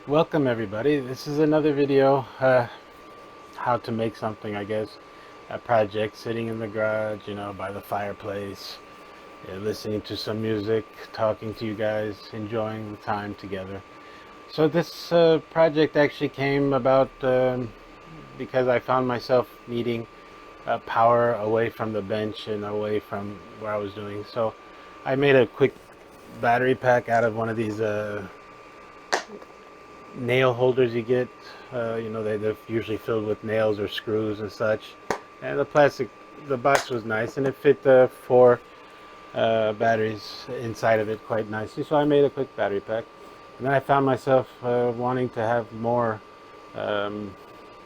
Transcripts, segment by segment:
Welcome everybody. This is another video, how to make something, I guess. A project, sitting in the garage, by the fireplace, listening to some music, talking to you guys, enjoying the time together. So this project actually came about because I found myself needing power away from the bench and away from where I was doing. So I made a quick battery pack out of one of these nail holders you get. They're usually filled with nails or screws and such. And the box was nice, and it fit the four batteries inside of it quite nicely. So I made a quick battery pack. And then I found myself wanting to have more,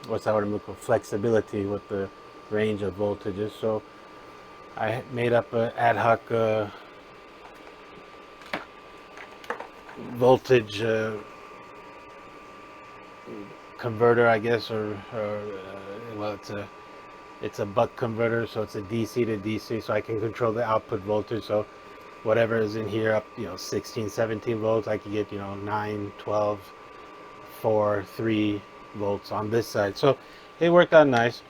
what's that word I'm looking for? Flexibility with the range of voltages. So I made up an ad hoc voltage converter, I guess, well, it's a buck converter, so it's a DC to DC, so I can control the output voltage. So whatever is in here, up 16, 17 volts, I can get 9, 12, 4, 3 volts on this side. So it worked out nice.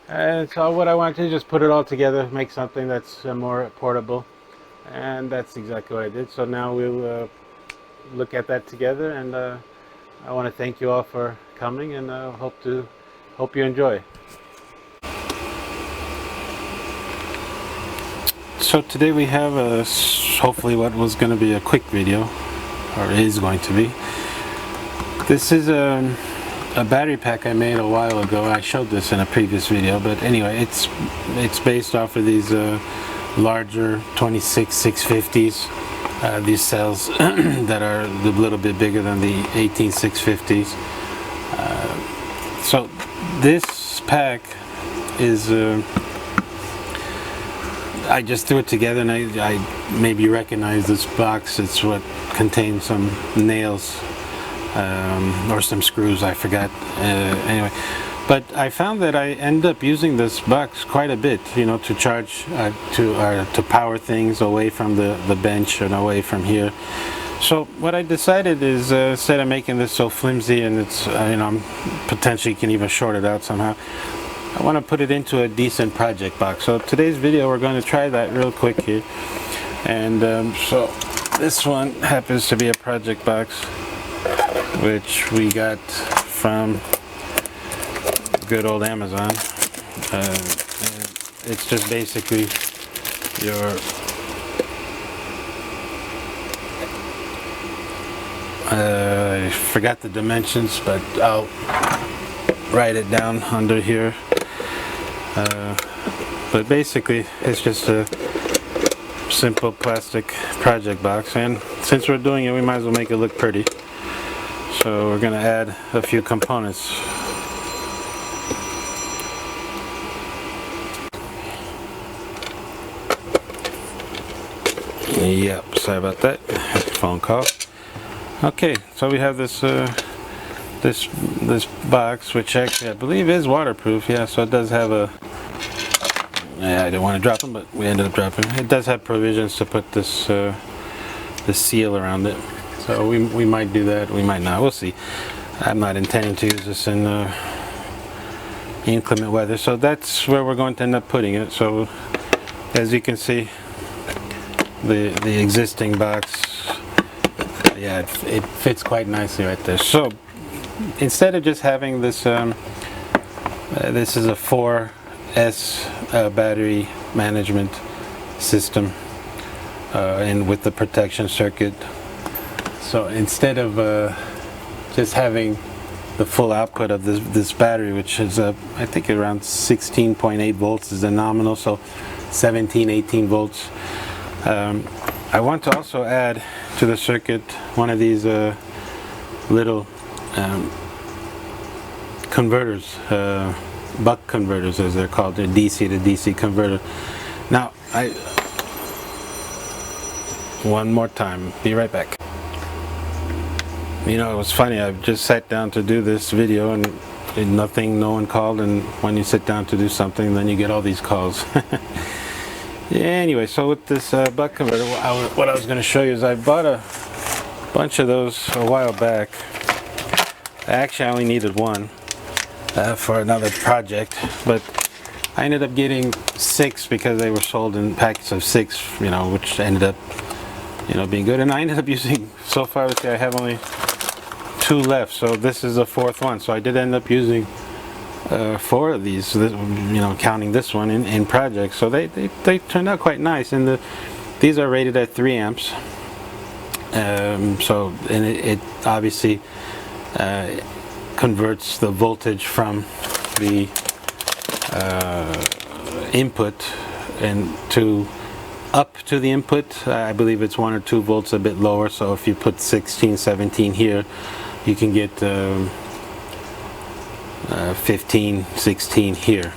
And so what I wanted to do is just put it all together, make something that's more portable, and that's exactly what I did. So now we'll look at that together, and I want to thank you all for coming, and hope you enjoy. So today we have hopefully what was going to be a quick video, or is going to be. This is a battery pack I made a while ago. I showed this in a previous video, but anyway, it's based off of these larger 26 650s. These cells that are a little bit bigger than the 18 650s. So this pack is I just threw it together, and I maybe recognize this box. It's what contains some nails or some screws, I forgot. Anyway, but I found that I end up using this box quite a bit, to charge, to power things away from the bench and away from here. So what I decided is, instead of making this so flimsy and it's, potentially can even short it out somehow, I want to put it into a decent project box. So today's video, we're going to try that real quick here. And so this one happens to be a project box, which we got from good old Amazon. It's just basically your I forgot the dimensions, but I'll write it down under here. But basically it's just a simple plastic project box, and since we're doing it, we might as well make it look pretty. So we're going to add a few components. Yep, sorry about that. Phone call. Okay, so we have this this box, which actually I believe is waterproof. Yeah, so it does have a. Yeah, I didn't want to drop them, but we ended up dropping. It does have provisions to put this seal around it. So we might do that. We might not. We'll see. I'm not intending to use this in inclement weather. So that's where we're going to end up putting it. So as you can see, the existing box. Yeah, it fits quite nicely right there. So instead of just having this, this is a 4S battery management system, and with the protection circuit. So instead of just having the full output of this battery, which is I think around 16.8 volts is the nominal, so 17, 18 volts. I want to also add to the circuit one of these little converters, buck converters as they're called. They're DC to DC converter. Now, one more time, be right back. It was funny, I just sat down to do this video and no one called, and when you sit down to do something, then you get all these calls. Yeah, anyway, so with this buck converter, what I was going to show you is I bought a bunch of those a while back, Actually, I only needed one for another project, but I ended up getting 6 because they were sold in packets of 6, which ended up, being good. And I ended up using, so far, let's say I have only 2 left, so this is the 4th one. So I did end up using 4 of these, counting this one in projects. So they turned out quite nice, and these are rated at 3 amps. So it obviously converts the voltage from the input and up to the input. I believe it's 1 or 2 volts a bit lower. So if you put 16, 17 here, you can get 15, 16 here.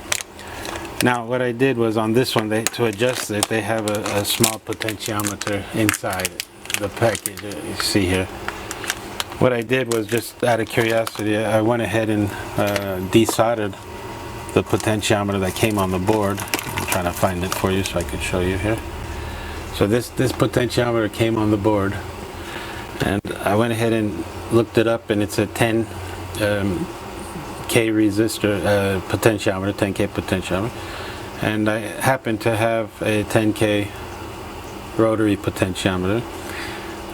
Now what I did was on this one, to adjust it, they have a small potentiometer inside the package. You see here. What I did was, just out of curiosity, I went ahead and desoldered the potentiometer that came on the board. I'm trying to find it for you so I could show you here. So this potentiometer came on the board, and I went ahead and looked it up, and it's a 10 K resistor potentiometer, 10K potentiometer, and I happen to have a 10K rotary potentiometer,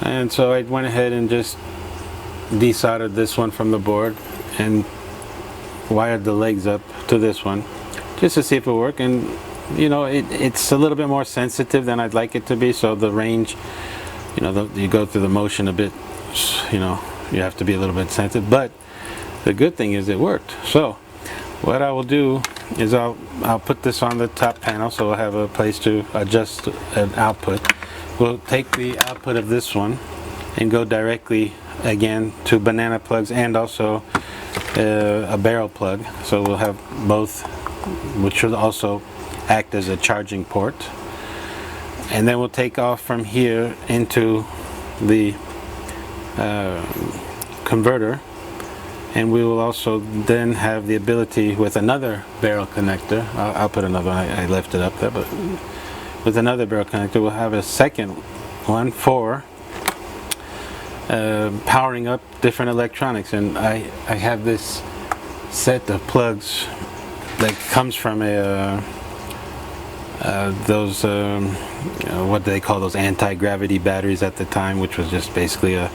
and so I went ahead and just desoldered this one from the board and wired the legs up to this one just to see if it worked. And it's a little bit more sensitive than I'd like it to be, so the range, you go through the motion a bit, you have to be a little bit sensitive, but the good thing is it worked. So what I will do is I'll put this on the top panel, so we'll have a place to adjust an output. We'll take the output of this one and go directly again to banana plugs and also a barrel plug. So we'll have both, which will also act as a charging port. And then we'll take off from here into the converter, and we will also then have the ability with another barrel connector. I'll put another one, I left it up there, but with another barrel connector we'll have a second one for powering up different electronics. And I have this set of plugs that comes from those what do they call those, anti-gravity batteries at the time, which was just basically a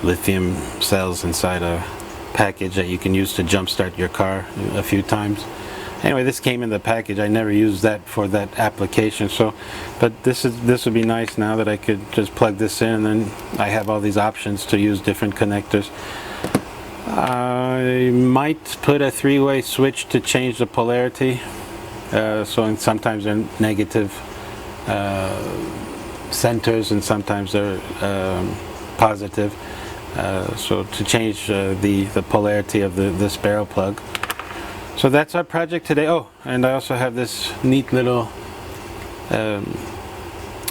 lithium cells inside a package that you can use to jumpstart your car a few times. Anyway, this came in the package. I never used that for that application, so but this would be nice now that I could just plug this in, and then I have all these options to use different connectors. I might put a 3-way switch to change the polarity, so sometimes they're negative centers and sometimes they're positive, so to change the polarity of this barrel plug. So that's our project today. Oh, and I also have this neat little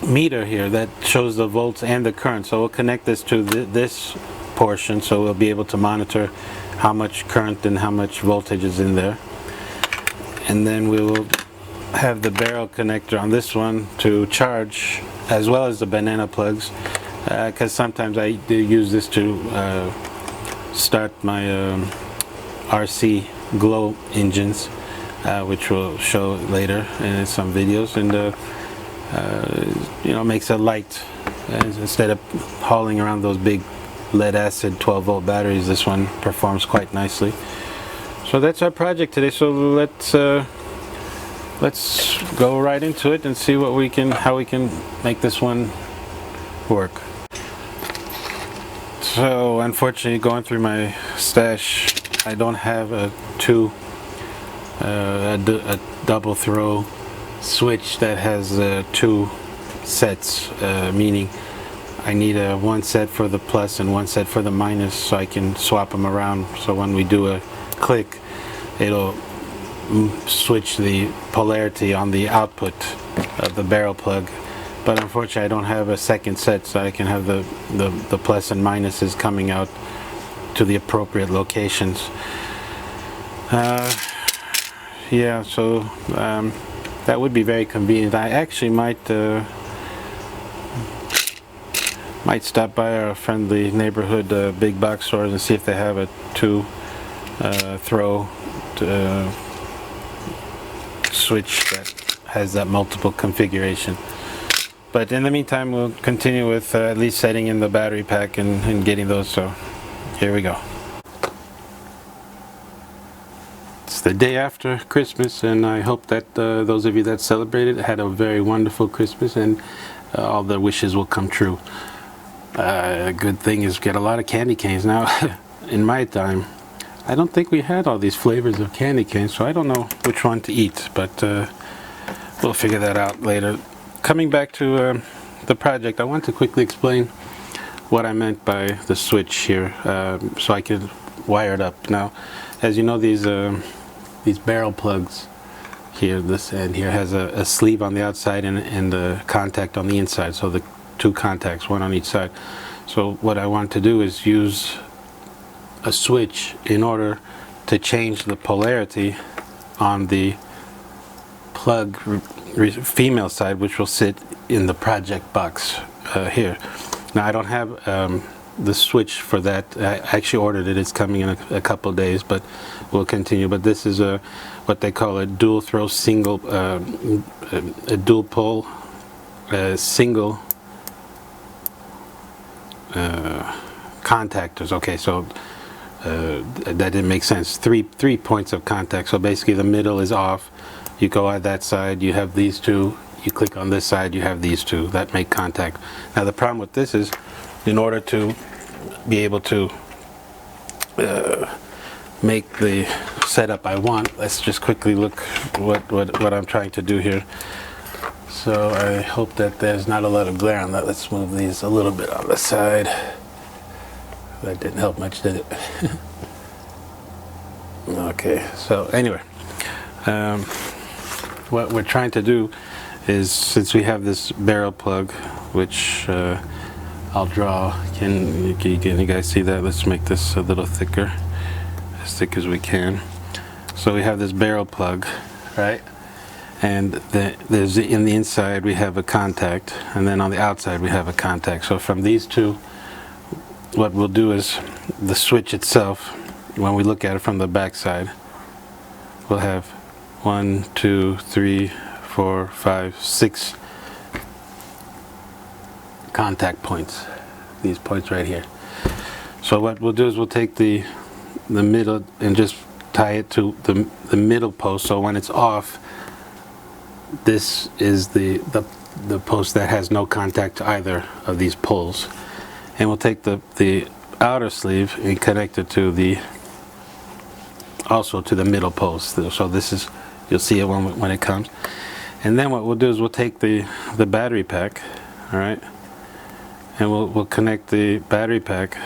meter here that shows the volts and the current. So we'll connect this to this portion, so we'll be able to monitor how much current and how much voltage is in there. And then we will have the barrel connector on this one to charge, as well as the banana plugs, because sometimes I do use this to start my RC glow engines, which we'll show later in some videos, and makes a light instead of hauling around those big lead acid 12-volt batteries. This one performs quite nicely. So that's our project today. So let's go right into it and see how we can make this one work. So unfortunately, going through my stash, I don't have a double throw switch that has 2 sets, meaning I need one set for the plus and one set for the minus, so I can swap them around. So when we do a click, it'll switch the polarity on the output of the barrel plug. But unfortunately, I don't have a second set, so I can have the plus and minuses coming out to the appropriate locations. Yeah, so that would be very convenient. I actually might Might stop by our friendly neighborhood big box stores and see if they have a 2-throw switch that has that multiple configuration. But in the meantime, we'll continue with at least setting in the battery pack and getting those. So here we go. It's the day after Christmas, and I hope that those of you that celebrated had a very wonderful Christmas, and all the wishes will come true. A good thing is get a lot of candy canes. Now, in my time, I don't think we had all these flavors of candy canes, so I don't know which one to eat, but we'll figure that out later. Coming back to the project, I want to quickly explain what I meant by the switch here, so I could wire it up. Now, as you know, these barrel plugs here, this end here has a sleeve on the outside and a contact on the inside, so the 2 contacts, one on each side. So what I want to do is use a switch in order to change the polarity on the plug female side, which will sit in the project box here. Now I don't have the switch for that. I actually ordered it. It's coming in a couple of days, but we'll continue. But this is what they call a dual throw single, a dual pole single contactors. Okay, so that didn't make sense. Three points of contact. So basically the middle is off. You go at that side, you have these 2. You click on this side, you have these 2 that make contact. Now the problem with this is, in order to be able to make the setup I want, let's just quickly look what I'm trying to do here. So I hope that there's not a lot of glare on that. Let's move these a little bit on the side. That didn't help much, did it? Okay, so anyway, what we're trying to do is, since we have this barrel plug, which I'll draw, can you guys see that? Let's make this a little thicker, as thick as we can. So we have this barrel plug, right? And there's in the inside we have a contact, and then on the outside we have a contact. So from these 2, what we'll do is the switch itself, when we look at it from the back side, we'll have 1, 2, 3, 4, 5, 6 contact points. These points right here. So what we'll do is we'll take the middle and just tie it to the middle post. So when it's off, this is the post that has no contact to either of these poles. And we'll take the outer sleeve and connect it to also to the middle post. So this is, you'll see it when it comes. And then what we'll do is we'll take the battery pack, all right, and we'll connect the battery pack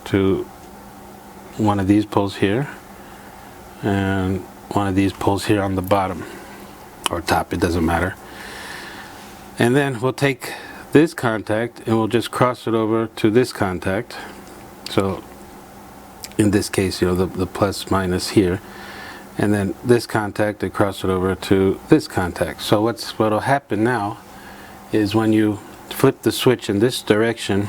to one of these poles here and one of these poles here on the bottom or top, it doesn't matter. And then we'll take this contact and we'll just cross it over to this contact. So in this case, you know, the plus minus here, and then this contact and cross it over to this contact. So what'll happen now is when you flip the switch in this direction,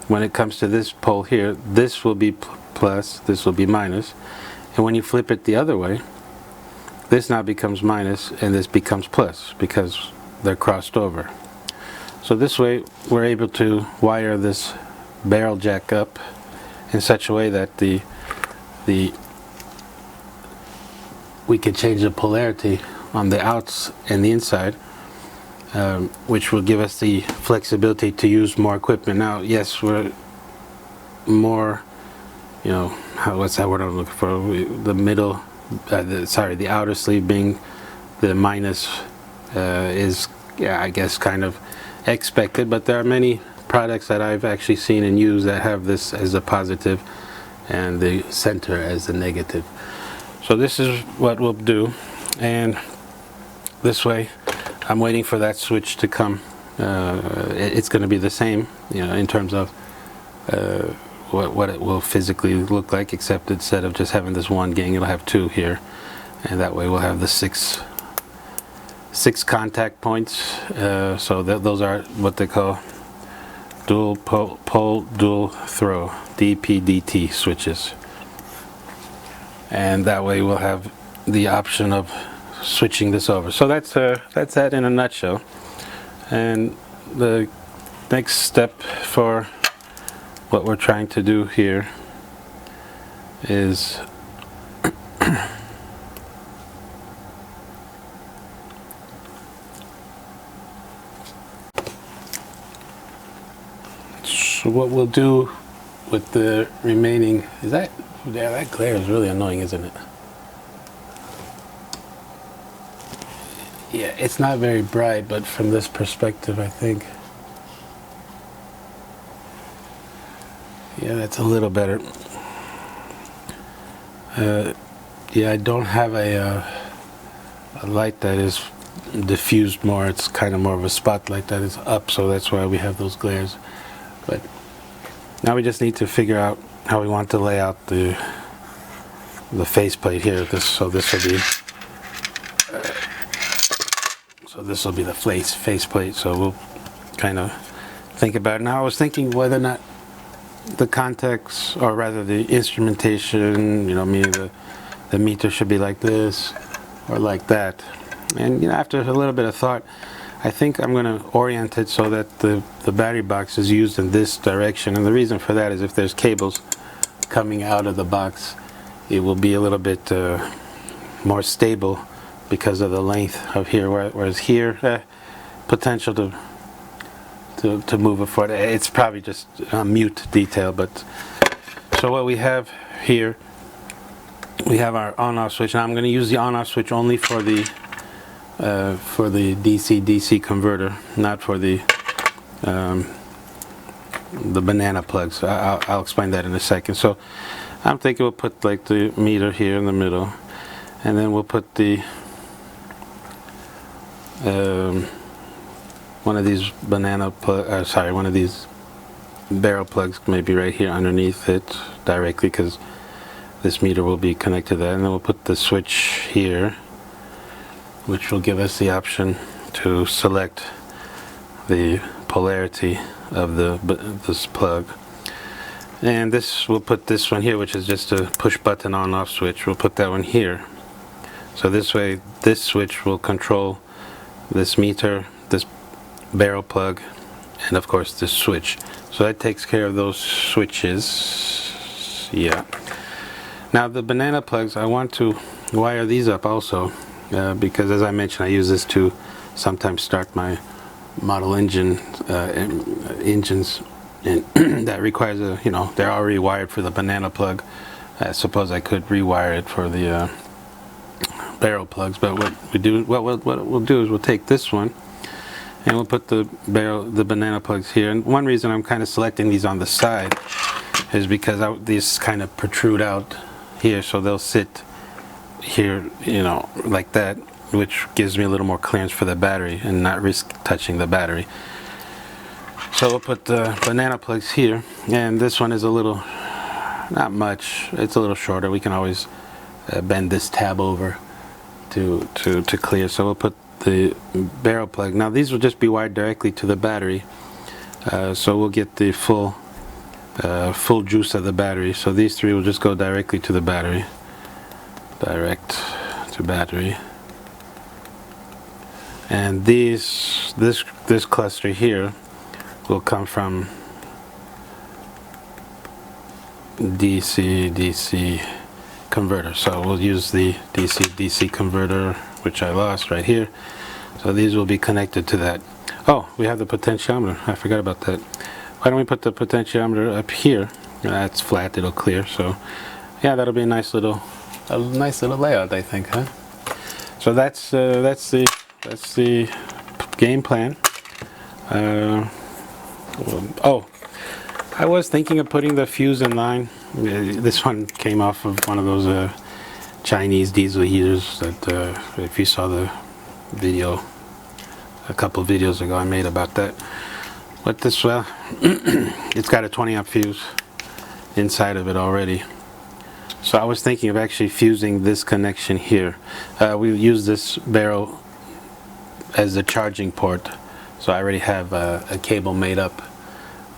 when it comes to this pole here, this will be plus, this will be minus, and when you flip it the other way, this now becomes minus and this becomes plus because they're crossed over. So this way we're able to wire this barrel jack up in such a way that we can change the polarity on the outs and the inside, which will give us the flexibility to use more equipment. Now, yes, we're more, you know, what's that word I'm looking for? The middle, the outer sleeve being the minus is, yeah, I guess kind of expected, but there are many products that I've actually seen and used that have this as a positive and the center as the negative. So this is what we'll do, and this way I'm waiting for that switch to come. It's going to be the same, you know, in terms of what it will physically look like, except instead of just having this one gang, it'll have 2 here, and that way we'll have the six contact points. So those are what they call dual pole dual throw DPDT switches, and that way we'll have the option of switching this over. So that's that in a nutshell. And the next step for what we're trying to do here is so what we'll do with the remaining is that glare is really annoying, isn't it? Yeah, it's not very bright, but from this perspective, I think, yeah, that's a little better. Yeah, I don't have a light that is diffused more. It's kind of more of a spotlight that is up, so that's why we have those glares. But now we just need to figure out how we want to lay out the faceplate here. This will be the faceplate. So we'll kind of think about it. Now I was thinking whether or not the contacts, or rather the instrumentation, meaning the meter should be like this or like that. And after a little bit of thought, I think I'm going to orient it so that the battery box is used in this direction. And the reason for that is if there's cables coming out of the box, it will be a little bit more stable because of the length of here, whereas here, potential to move it forward. It's probably just a mute detail, but so what we have here, we have our on-off switch. Now I'm going to use the on-off switch only for the DC-DC converter, not for the banana plugs. I'll explain that in a second. So I'm thinking we'll put like the meter here in the middle, and then we'll put the one of these one of these barrel plugs maybe right here underneath it directly, because this meter will be connected to that. And then we'll put the switch here, which will give us the option to select the polarity of this plug. And we'll put this one here, which is just a push button on off switch. We'll put that one here. So this way, this switch will control this meter, this barrel plug, and of course this switch. So that takes care of those switches. Yeah. Now the banana plugs, I want to wire these up also, because as I mentioned, I use this to sometimes start my model engines, and that requires they're already wired for the banana plug. I suppose I could rewire it for the barrel plugs, but what we'll do is we'll take this one and we'll put the banana plugs here. And one reason I'm kind of selecting these on the side is because these kind of protrude out here, so they'll sit here, like that, which gives me a little more clearance for the battery and not risk touching the battery. So we'll put the banana plugs here, and this one is a little, not much, it's a little shorter. We can always bend this tab over to clear. So we'll put the barrel plug. Now these will just be wired directly to the battery, so we'll get the full juice of the battery. So these three will just go directly to the battery, direct to battery. And this cluster here will come from DC-DC converter. So we'll use the DC-DC converter, which I lost right here. So these will be connected to that. Oh, we have the potentiometer. I forgot about that. Why don't we put the potentiometer up here? That's flat, it'll clear. So yeah, that'll be a nice little layout, I think, huh? So that's the game plan. Oh, I was thinking of putting the fuse in line. This one came off of one of those Chinese diesel heaters that if you saw the video a couple of videos ago I made about that. But this, well, it's got a 20 amp fuse inside of it already. So I was thinking of actually fusing this connection here. We use this barrel as the charging port, so I already have a cable made up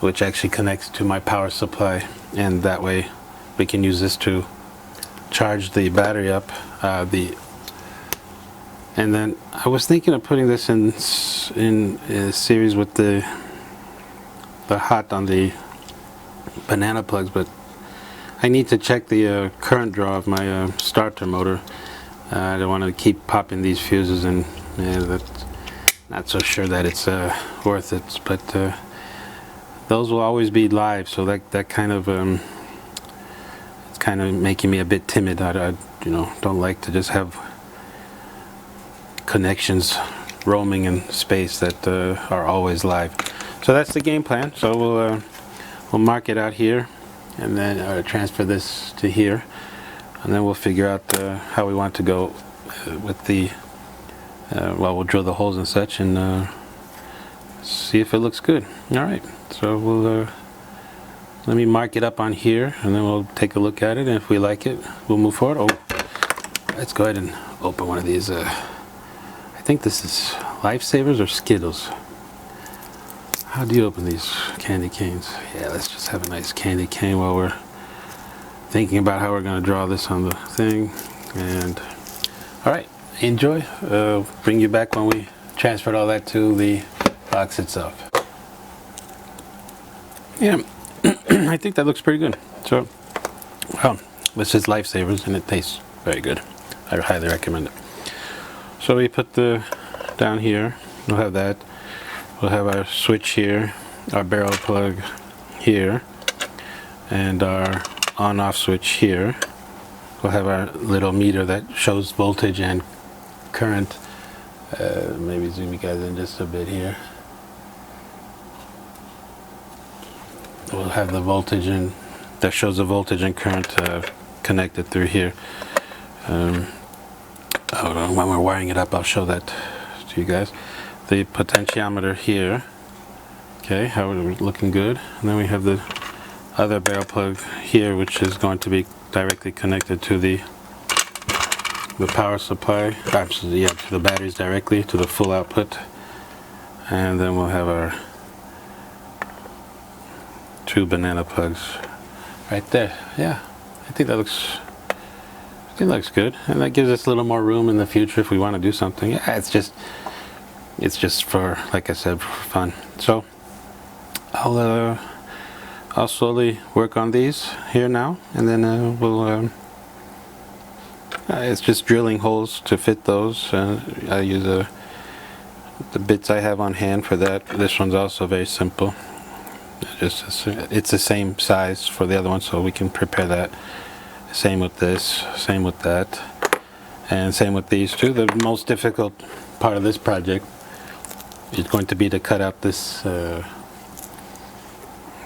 which actually connects to my power supply, and that way we can use this to charge the battery up. And then I was thinking of putting this in a series with the hot on the banana plugs, but I need to check the current draw of my starter motor. I don't want to keep popping these fuses, and that's not so sure that it's worth it. But those will always be live, so that kind of it's kind of making me a bit timid. I don't like to just have connections roaming in space that are always live. So that's the game plan. So we'll mark it out here, and then transfer this to here, and then we'll figure out how we want to go with the we'll drill the holes and such, and see if it looks good. All right, so we'll let me mark it up on here, and then we'll take a look at it, and if we like it, we'll move forward. Oh, let's go ahead and open one of these. I think this is Lifesavers or Skittles. How do you open these candy canes? Yeah, let's just have a nice candy cane while we're thinking about how we're going to draw this on the thing. And all right, enjoy. Bring you back when we transferred all that to the box itself. Yeah, I think that looks pretty good. So, this is Lifesavers, and it tastes very good. I highly recommend it. So we put the down here. We'll have that. We'll have our switch here, our barrel plug here, and our on-off switch here. We'll have our little meter that shows voltage and current. Maybe zoom you guys in just a bit here. We'll have the voltage and that shows the voltage and current connected through here. When we're wiring it up, I'll show that to you guys. The potentiometer here. Okay, how we're looking good. And then we have the other barrel plug here, which is going to be directly connected to the power supply. To the batteries directly, to the full output. And then we'll have our 2 banana plugs right there. Yeah, I think that looks good, and that gives us a little more room in the future if we want to do something. Yeah, it's just for, like I said, for fun. So I'll slowly work on these here now, and then we'll it's just drilling holes to fit those. I use the bits I have on hand for that. This one's also very simple. It's the same size for the other one, so we can prepare that. Same with this, same with that, and same with these two. The most difficult part of this project is going to be to cut out this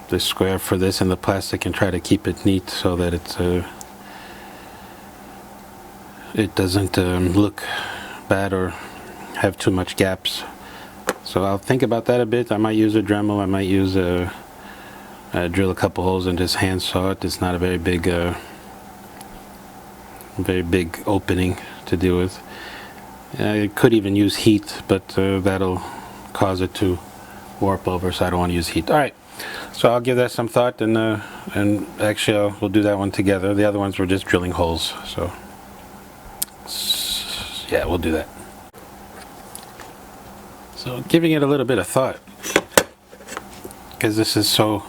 this square for this in the plastic and try to keep it neat so that it doesn't look bad or have too much gaps. So I'll think about that a bit. I might use a Dremel. I might use drill a couple holes and just hand saw it. It's not a very big opening to deal with. I could even use heat, but that'll cause it to warp over, so I don't want to use heat. All right, so I'll give that some thought, and actually we'll do that one together. The other ones were just drilling holes, so yeah, we'll do that. So giving it a little bit of thought, because this is so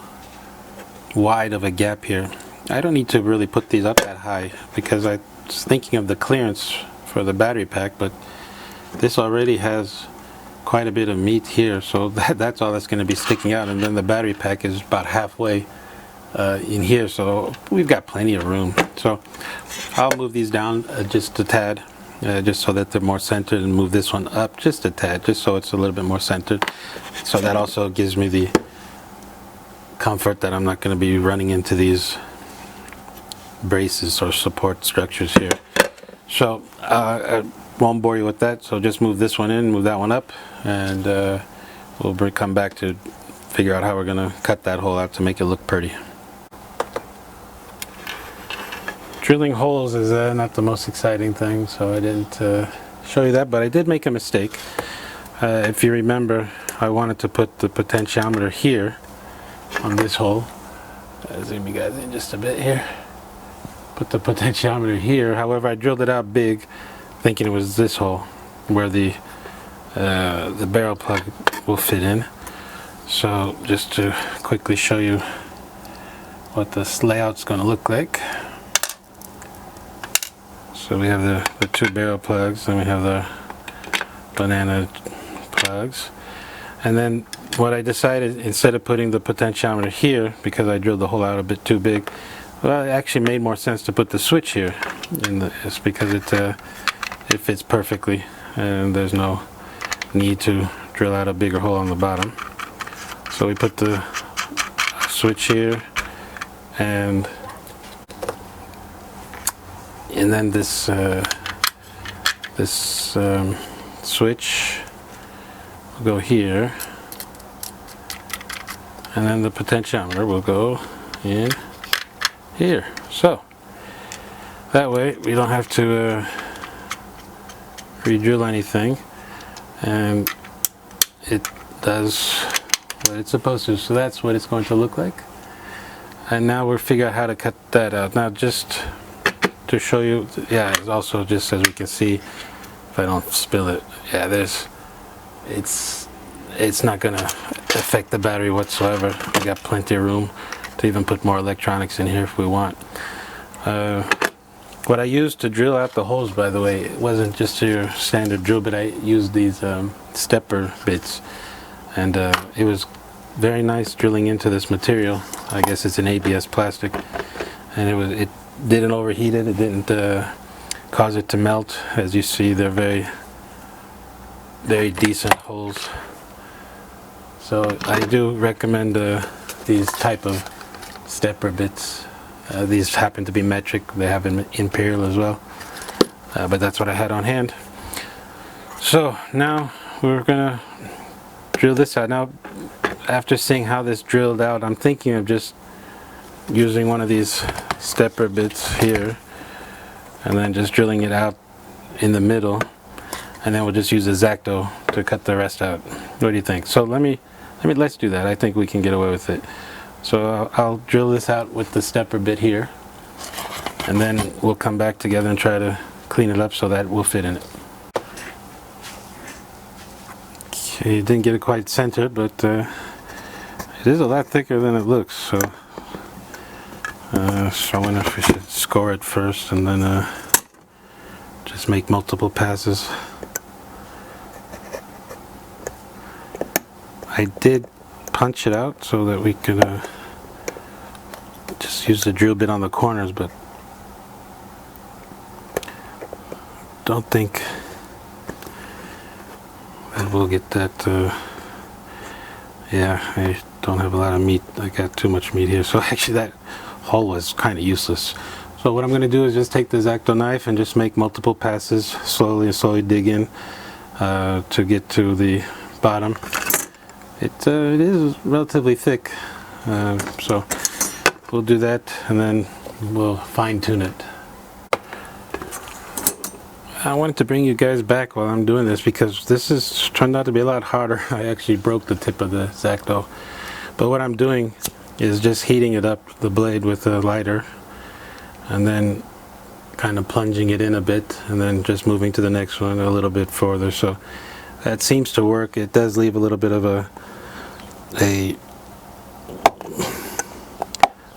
wide of a gap here, I don't need to really put these up that high, because I was thinking of the clearance for the battery pack, but this already has quite a bit of meat here, so that's all that's going to be sticking out, and then the battery pack is about halfway in here, so we've got plenty of room. So I'll move these down just a tad, just so that they're more centered, and move this one up just a tad, just so it's a little bit more centered. So that also gives me the comfort that I'm not going to be running into these braces or support structures here. So I won't bore you with that, so just move this one in, move that one up, and we'll come back to figure out how we're going to cut that hole out to make it look pretty. Drilling holes is not the most exciting thing, so I didn't show you that, but I did make a mistake. If you remember, I wanted to put the potentiometer here, on this hole. I'll zoom you guys in just a bit here. Put the potentiometer here. However, I drilled it out big, thinking it was this hole where the barrel plug will fit in. So just to quickly show you what this layout's going to look like. So we have the two barrel plugs, and we have the banana plugs. And then what I decided, instead of putting the potentiometer here, because I drilled the hole out a bit too big, well, it actually made more sense to put the switch here in this, because it fits perfectly and there's no need to drill out a bigger hole on the bottom. So we put the switch here, and then this switch will go here, and then the potentiometer will go in here. So that way we don't have to re-drill anything, and it does what it's supposed to. So that's what it's going to look like. And now we'll figure out how to cut that out. Now, just to show you, yeah, it's also, just as we can see, if I don't spill it, yeah, it's not gonna affect the battery whatsoever. We got plenty of room to even put more electronics in here if we want. What I used to drill out the holes, by the way, it wasn't just your standard drill bit. I used these stepper bits, and it was very nice drilling into this material. I guess it's an ABS plastic, and it didn't overheat it. It didn't cause it to melt. As you see, they're very, very decent holes. So I do recommend these type of stepper bits. These happen to be metric. They have imperial as well, but that's what I had on hand. So now we're gonna drill this out. Now, after seeing how this drilled out, I'm thinking of just using one of these stepper bits here, and then just drilling it out in the middle, and then we'll just use a X-Acto to cut the rest out. What do you think? So let's do that. I think we can get away with it. So I'll drill this out with the stepper bit here, and then we'll come back together and try to clean it up so that will fit in it. Okay, didn't get it quite centered, but it is a lot thicker than it looks. So I wonder if we should score it first and then just make multiple passes. I did punch it out so that we could just use the drill bit on the corners, but don't think that we'll get that. Yeah, I don't have a lot of meat. I got too much meat here, so actually that hole was kind of useless. So what I'm going to do is just take the X-Acto knife and just make multiple passes, slowly dig in to get to the bottom. It is relatively thick, so we'll do that, and then we'll fine-tune it. I wanted to bring you guys back while I'm doing this, because this has turned out to be a lot harder. I actually broke the tip of the X-Acto, but what I'm doing is just heating it up, the blade, with a lighter, and then kind of plunging it in a bit, and then just moving to the next one a little bit further. So that seems to work. It does leave a little bit of a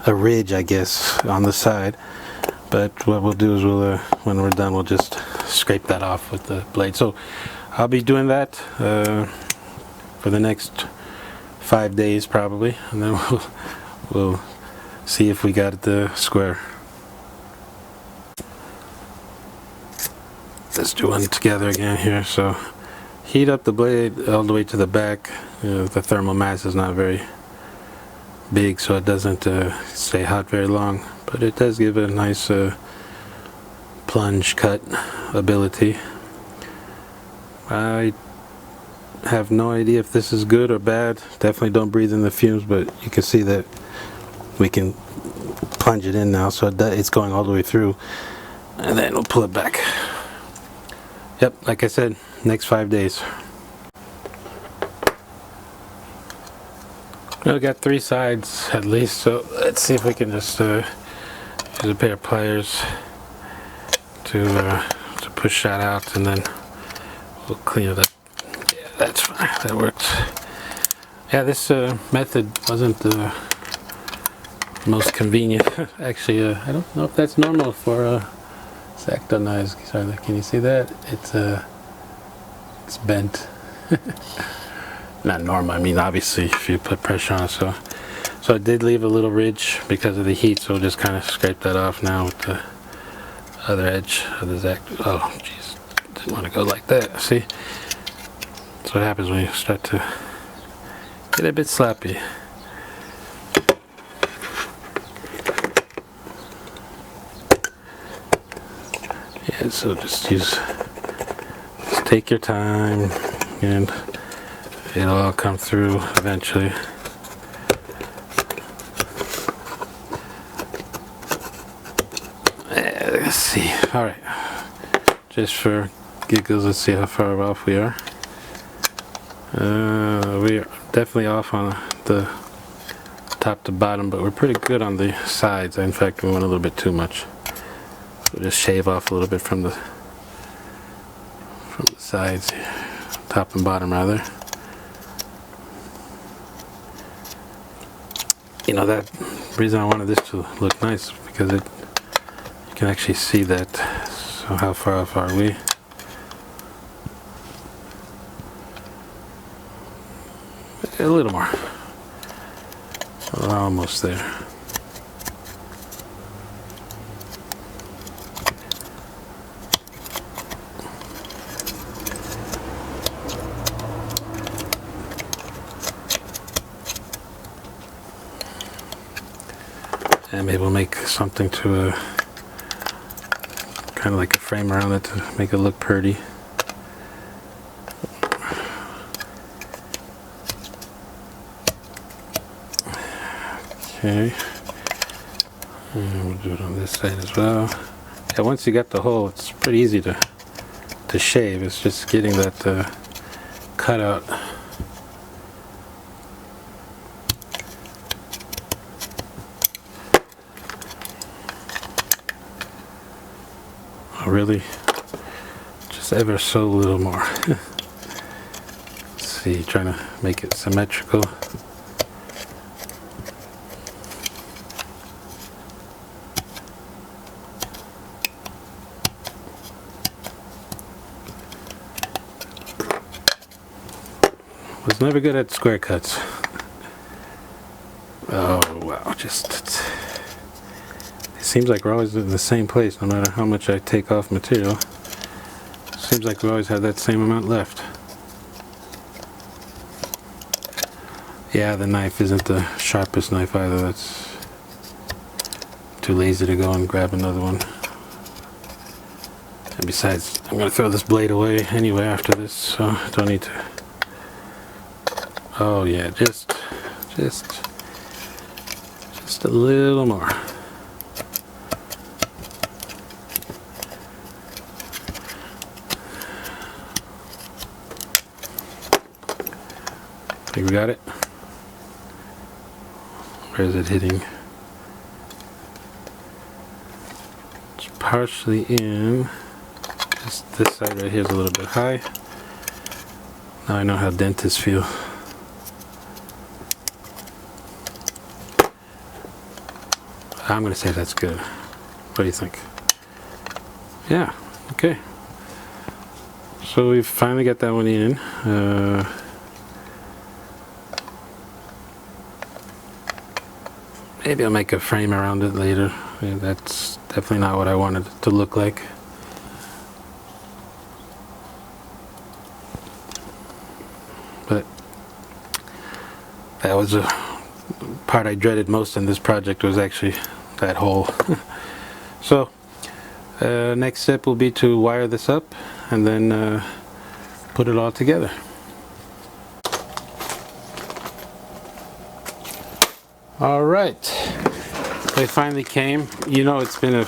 ridge, I guess, on the side, but what we'll do is when we're done, we'll just scrape that off with the blade. So I'll be doing that for the next 5 days probably, and then we'll see if we got it square. Let's do one together again here. So heat up the blade all the way to the back. The thermal mass is not very big, so it doesn't stay hot very long, but it does give a nice plunge cut ability. I have no idea if this is good or bad. Definitely don't breathe in the fumes, but you can see that we can plunge it in now, so it's going all the way through, and then we'll pull it back. Yep, like I said, next 5 days. We got 3 sides at least, so let's see if we can just use a pair of pliers to push that out, and then we'll clean it up. Yeah, that's fine. That works. Yeah, this method wasn't the most convenient. Actually, I don't know if that's normal for X-Acto knives. Sorry, can you see that? It's bent. Not normal. I mean, obviously, if you put pressure on it. So it did leave a little ridge because of the heat. So we'll just kind of scrape that off now with the other edge of the X-Acto. Oh, jeez, didn't want to go like that. See, that's what happens when you start to get a bit sloppy. Yeah, so just take your time, and it'll all come through eventually. Let's see. Alright. Just for giggles, let's see how far off we are. We are definitely off on the top to bottom, but we're pretty good on the sides. In fact, we went a little bit too much. We'll just shave off a little bit from the sides, top and bottom rather. You know, that reason I wanted this to look nice because you can actually see that. So how far off are we? A little more. We're almost there. And maybe we'll make something to kind of like a frame around it to make it look pretty. Okay, and we'll do it on this side as well. Yeah, once you got the hole, it's pretty easy to shave. It's just getting that cut out. Really, just ever so little more. Let's see, trying to make it symmetrical. Was never good at square cuts. Oh wow, just it seems like we're always in the same place no matter how much I take off material. Seems like we always have that same amount left. Yeah, the knife isn't the sharpest knife either. That's too lazy to go and grab another one. And besides, I'm gonna throw this blade away anyway after this, so I don't need to. Oh yeah, just a little more. Think we got it? Where is it hitting? It's partially in. Just this side right here is a little bit high. Now I know how dentists feel. I'm going to say that's good. What do you think? Yeah, okay. So we've finally got that one in. Maybe I'll make a frame around it later. Yeah, that's definitely not what I wanted it to look like. But that was a part I dreaded most in this project, was actually that hole. So next step will be to wire this up and then put it all together. Alright, they finally came. You know, it's been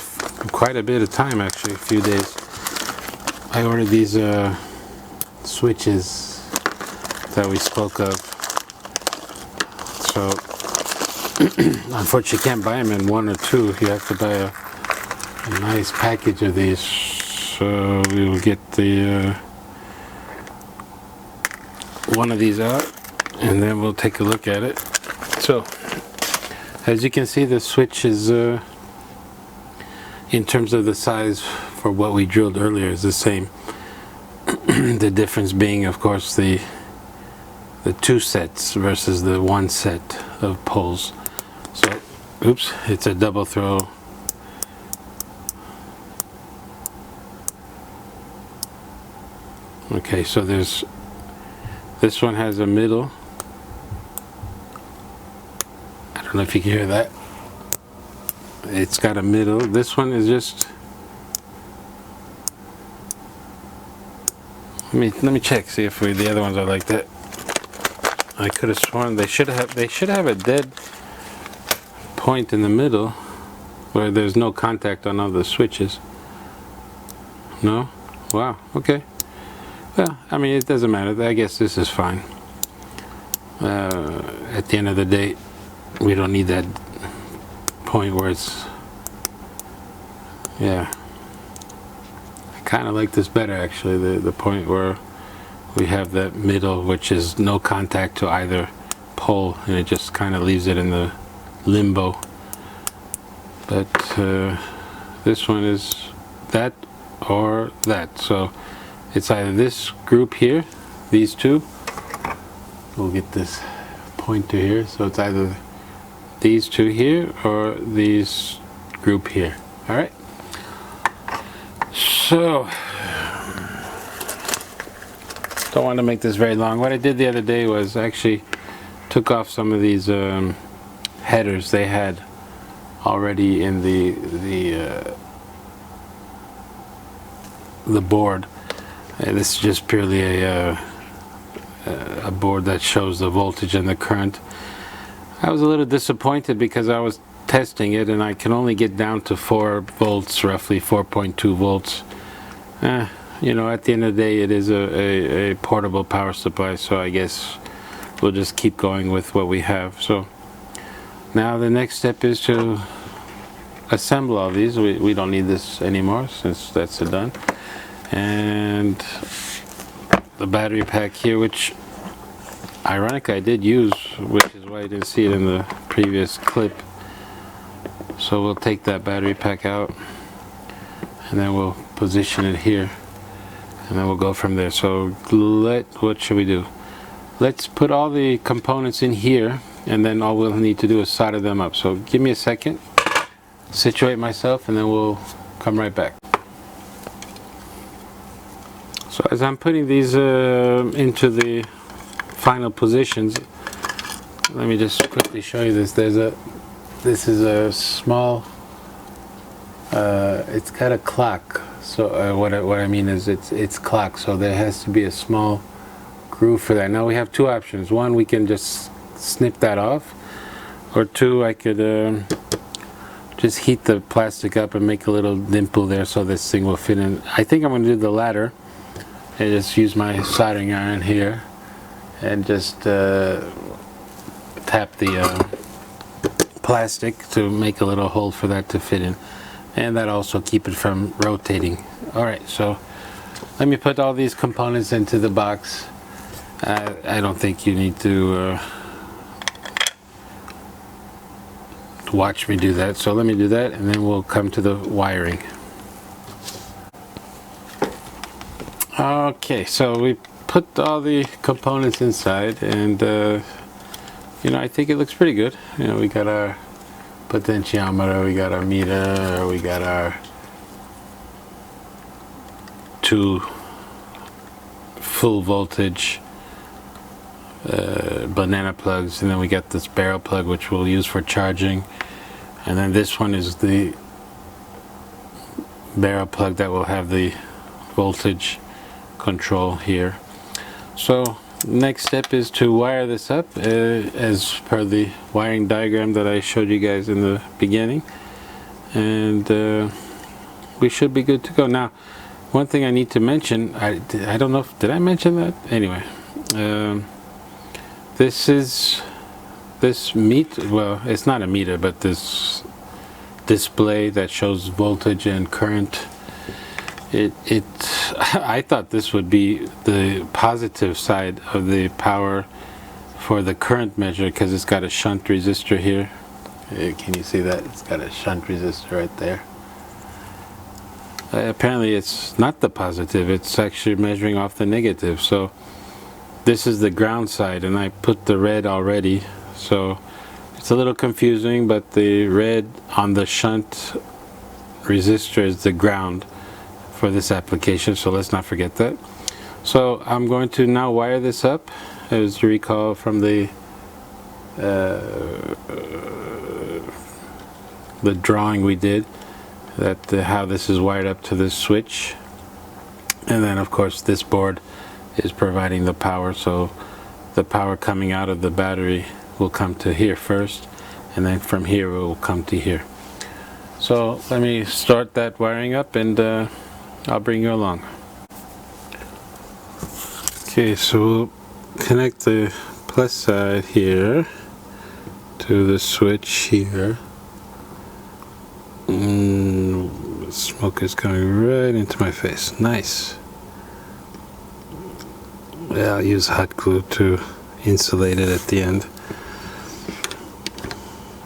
quite a bit of time actually, a few days. I ordered these switches that we spoke of. So unfortunately you can't buy them in one or two. You have to buy a nice package of these. So we will get the one of these out, and then we'll take a look at it. So as you can see, the switch is in terms of the size for what we drilled earlier is the same. The difference being, of course, the two sets versus the one set of poles. So oops, it's a double throw. Okay, so this one has a middle. I don't know if you can hear that. It's got a middle. This one is just, let me check, see if the other ones are like that. I could have sworn they should have a dead point in the middle where there's no contact on all the switches. No? Wow, okay. Well, I mean, it doesn't matter. I guess this is fine. At the end of the day, we don't need that point where it's, yeah. I kind of like this better, actually, the point where we have that middle, which is no contact to either pole, and it just kind of leaves it in the limbo. But this one is that or that. So it's either this group here, these two. We'll get this pointer here. So it's either these two here or these group here. All right. So don't want to make this very long. What I did the other day was actually took off some of these headers they had already in the board. This is just purely a board that shows the voltage and the current. I was a little disappointed because I was testing it and I can only get down to 4 volts, roughly 4.2 volts. You know, at the end of the day, it is a portable power supply, so I guess we'll just keep going with what we have. So now the next step is to assemble all these. We don't need this anymore since that's done. And the battery pack here, which ironically I did use, which is why I didn't see it in the previous clip. So we'll take that battery pack out and then we'll position it here, and then we'll go from there. So what should we do? Let's put all the components in here, and then all we'll need to do is solder them up. So give me a second, situate myself, and then we'll come right back. So as I'm putting these into the final positions, let me just quickly show you this. This is a small, it's got a clock. So what I mean is it's clock, so there has to be a small groove for that. Now we have two options. One, we can just snip that off, or two, I could just heat the plastic up and make a little dimple there so this thing will fit in. I think I'm going to do the latter. I just use my soldering iron here and just tap the plastic to make a little hole for that to fit in, and that also keep it from rotating. Alright, so let me put all these components into the box. I don't think you need to watch me do that, so let me do that and then we'll come to the wiring. Okay, so we put all the components inside, and you know, I think it looks pretty good. You know, we got our potentiometer, we got our meter, we got our 2 full voltage banana plugs, and then we got this barrel plug which we'll use for charging, and then this one is the barrel plug that will have the voltage control here. So next step is to wire this up as per the wiring diagram that I showed you guys in the beginning, and we should be good to go. Now, one thing I need to mention, I don't know if, did I mention that? Anyway, this is this well, it's not a meter, but this display that shows voltage and current, I thought this would be the positive side of the power for the current measure, because it's got a shunt resistor here. Can you see that? It's got a shunt resistor right there. Apparently it's not the positive, it's actually measuring off the negative. So this is the ground side, and I put the red already, so it's a little confusing, but the red on the shunt resistor is the ground for this application, so let's not forget that. So I'm going to now wire this up. As you recall from the drawing we did, that how this is wired up to this switch, and then of course this board is providing the power, so the power coming out of the battery will come to here first, and then from here it will come to here. So let me start that wiring up, and I'll bring you along. Okay, so we'll connect the plus side here to the switch here. The smoke is coming right into my face. Nice. Yeah, I'll use hot glue to insulate it at the end.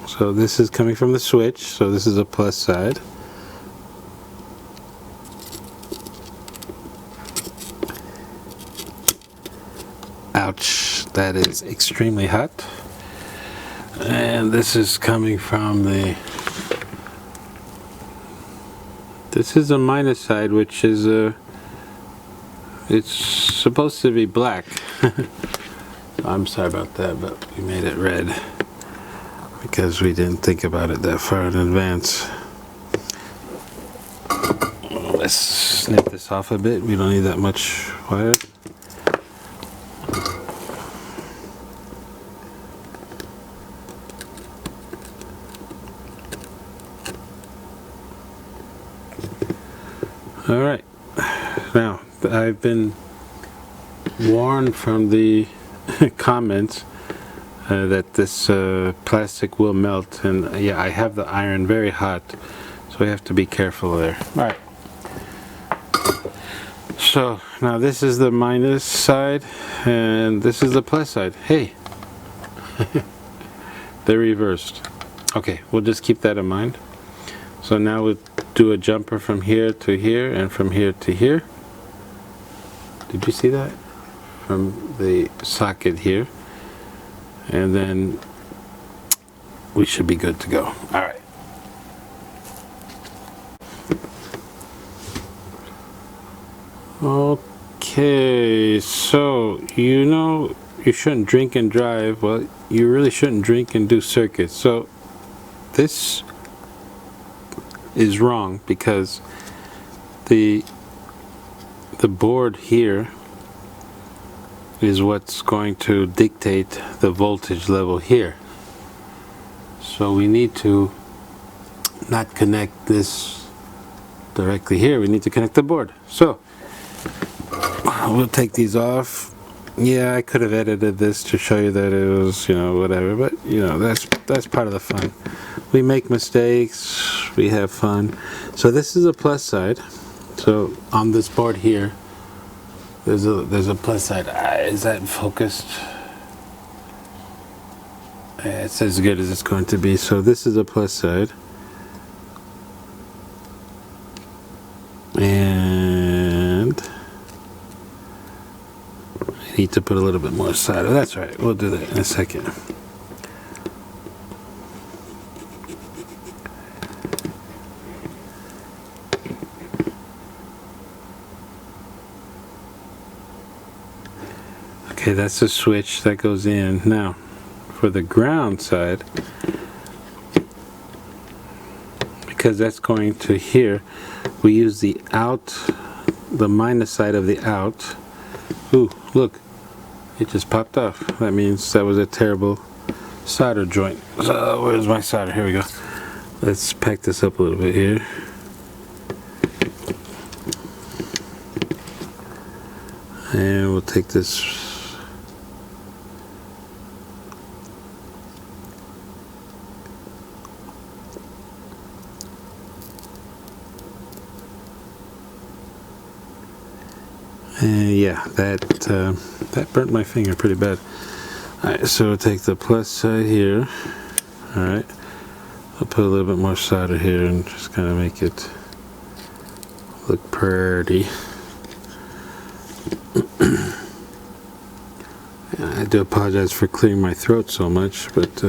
So this is coming from the switch, so this is a plus side. Ouch, that is extremely hot. And this is coming from the, this is a minus side, which is it's supposed to be black. I'm sorry about that, but we made it red because we didn't think about it that far in advance. Let's snip this off a bit. We don't need that much wire. Alright, now I've been warned from the comments that this plastic will melt, and yeah, I have the iron very hot, so we have to be careful there. Alright, so now this is the minus side and this is the plus side. Hey, they're reversed. Okay, we'll just keep that in mind. So now we'll do a jumper from here to here and from here to here. Did you see that? From the socket here. And then we should be good to go. Alright. Okay, so you know you shouldn't drink and drive. Well, you really shouldn't drink and do circuits. So this is wrong because the board here is what's going to dictate the voltage level here. So we need to not connect this directly here, we need to connect the board. So we'll take these off. Yeah, I could have edited this to show you that it was, you know, whatever, but you know, that's part of the fun. We make mistakes, we have fun. So this is a plus side. So on this board here, there's a plus side. Is that focused? It's as good as it's going to be. So this is a plus side. And I need to put a little bit more solder. That's right, we'll do that in a second. Okay, that's the switch that goes in. Now, for the ground side, because that's going to here, we use the out, the minus side of the out. Ooh, look, it just popped off. That means that was a terrible solder joint. So, where's my solder? Here we go. Let's pack this up a little bit here. And we'll take this Yeah, that burnt my finger pretty bad. Alright, so we'll take the plus side here. Alright, I'll put a little bit more solder here and just kind of make it look pretty. I do apologize for clearing my throat so much, but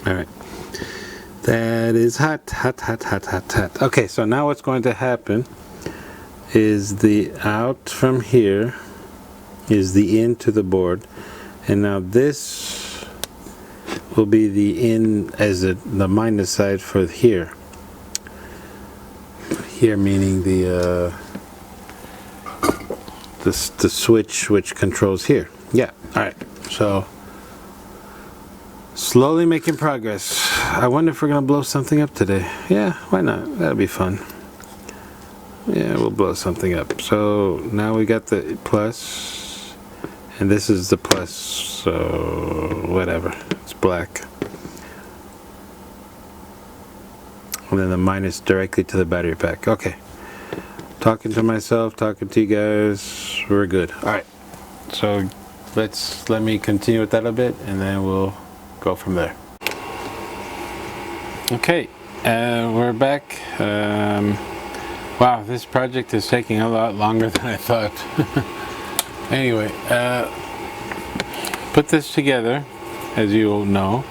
alright. That is hot, hot, hot, hot, hot, hot. Okay, so now what's going to happen is the out from here is the in to the board, and now this will be the in as the minus side for here. Here meaning the switch which controls here. Yeah. All right. So slowly making progress. I wonder if we're gonna blow something up today. Yeah, why not? That'll be fun. Yeah, we'll blow something up. So now we got the plus, and this is the plus, so whatever, it's black. And then the minus directly to the battery pack. Okay. Talking to myself, talking to you guys, we're good. Alright, so let me continue with that a bit, and then we'll go from there. Okay, we're back. Wow, this project is taking a lot longer than I thought. Anyway, put this together, as you all know.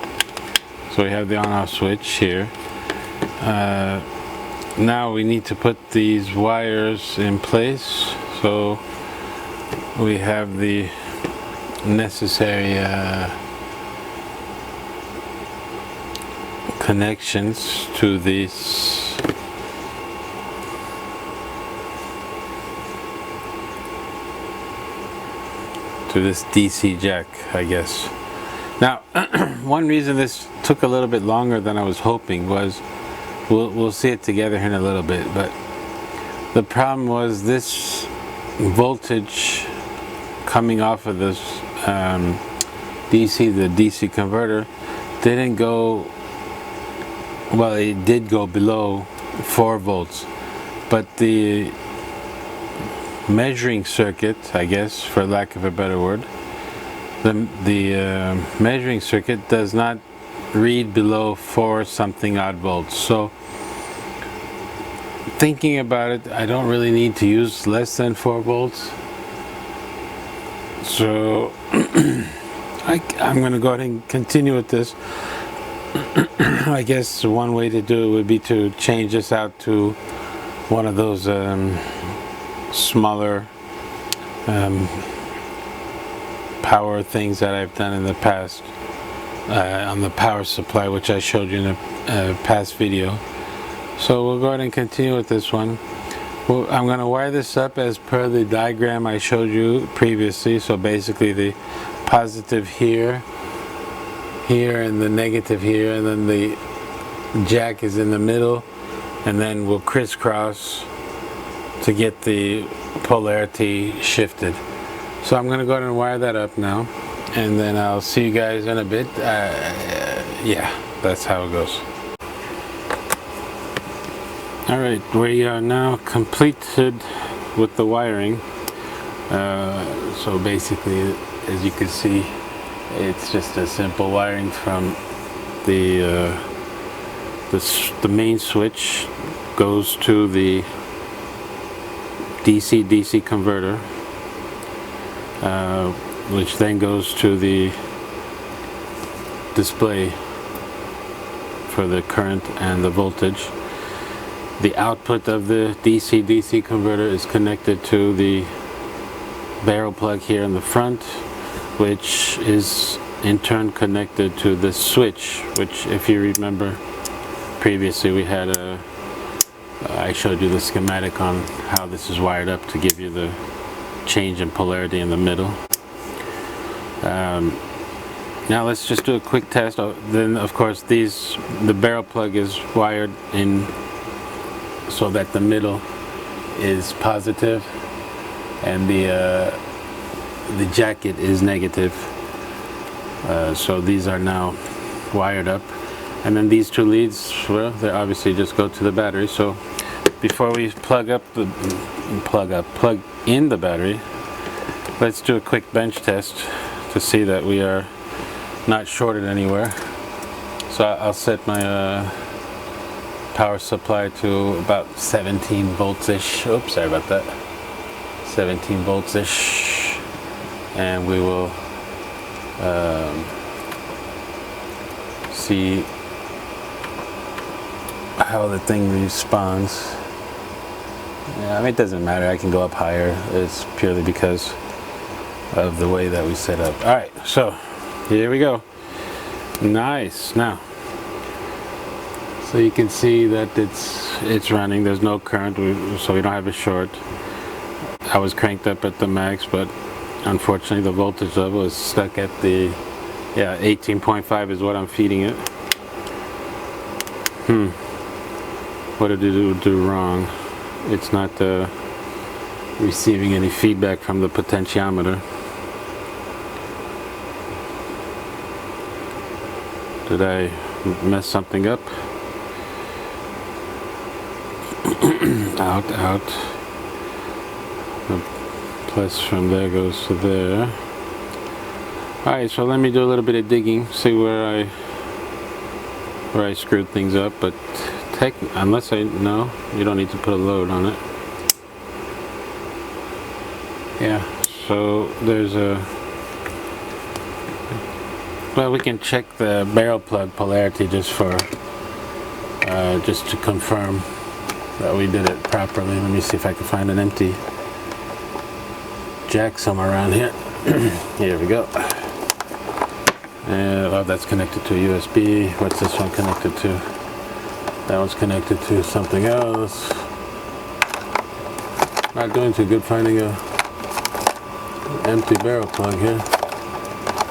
So we have the on-off switch here. Now we need to put these wires in place. So we have the necessary connections to these this DC jack, I guess. Now, one reason this took a little bit longer than I was hoping was, we'll see it together here in a little bit, but the problem was this voltage coming off of this DC, the DC converter, didn't go, well, it did go below 4 volts, but the measuring circuit, I guess, for lack of a better word, the measuring circuit does not read below 4 something odd volts. So thinking about it, I don't really need to use less than 4 volts. So I'm going to go ahead and continue with this. I guess one way to do it would be to change this out to one of those smaller power things that I've done in the past on the power supply, which I showed you in a past video. So we'll go ahead and continue with this one. Well, I'm going to wire this up as per the diagram I showed you previously. So basically the positive here, and the negative here, and then the jack is in the middle, and then we'll crisscross to get the polarity shifted. So I'm going to go ahead and wire that up now, and then I'll see you guys in a bit. Yeah, that's how it goes. Alright, we are now completed with the wiring. So basically, as you can see, it's just a simple wiring from the main switch goes to the DC converter, which then goes to the display for the current and the voltage. The output of the DC converter is connected to the barrel plug here in the front, which is in turn connected to the switch, which, if you remember previously, we had I showed you the schematic on how this is wired up to give you the change in polarity in the middle. Now let's just do a quick test. Then of course the barrel plug is wired in so that the middle is positive and the jacket is negative. So these are now wired up. And then these two leads, well, they obviously just go to the battery. So before we plug in the battery, let's do a quick bench test to see that we are not shorted anywhere. So I'll set my power supply to about 17 volts-ish. Oops, sorry about that. 17 volts-ish. And we will see how the thing responds. Yeah, I mean, it doesn't matter. I can go up higher. It's purely because of the way that we set up. All right, so here we go. Nice. Now, so you can see that it's running. There's no current, so we don't have a short. I was cranked up at the max, but unfortunately the voltage level is stuck at the 18.5 is what I'm feeding it. What did it do wrong? It's not receiving any feedback from the potentiometer. Did I mess something up? Out. The plus from there goes to there. Alright, so let me do a little bit of digging, see where I screwed things up, but unless I know, you don't need to put a load on it. Yeah, so there's well, we can check the barrel plug polarity just to confirm that we did it properly. Let me see if I can find an empty jack somewhere around here. Here we go. Well, that's connected to a USB. What's this one connected to? That one's connected to something else. Not doing too good finding a empty barrel plug here.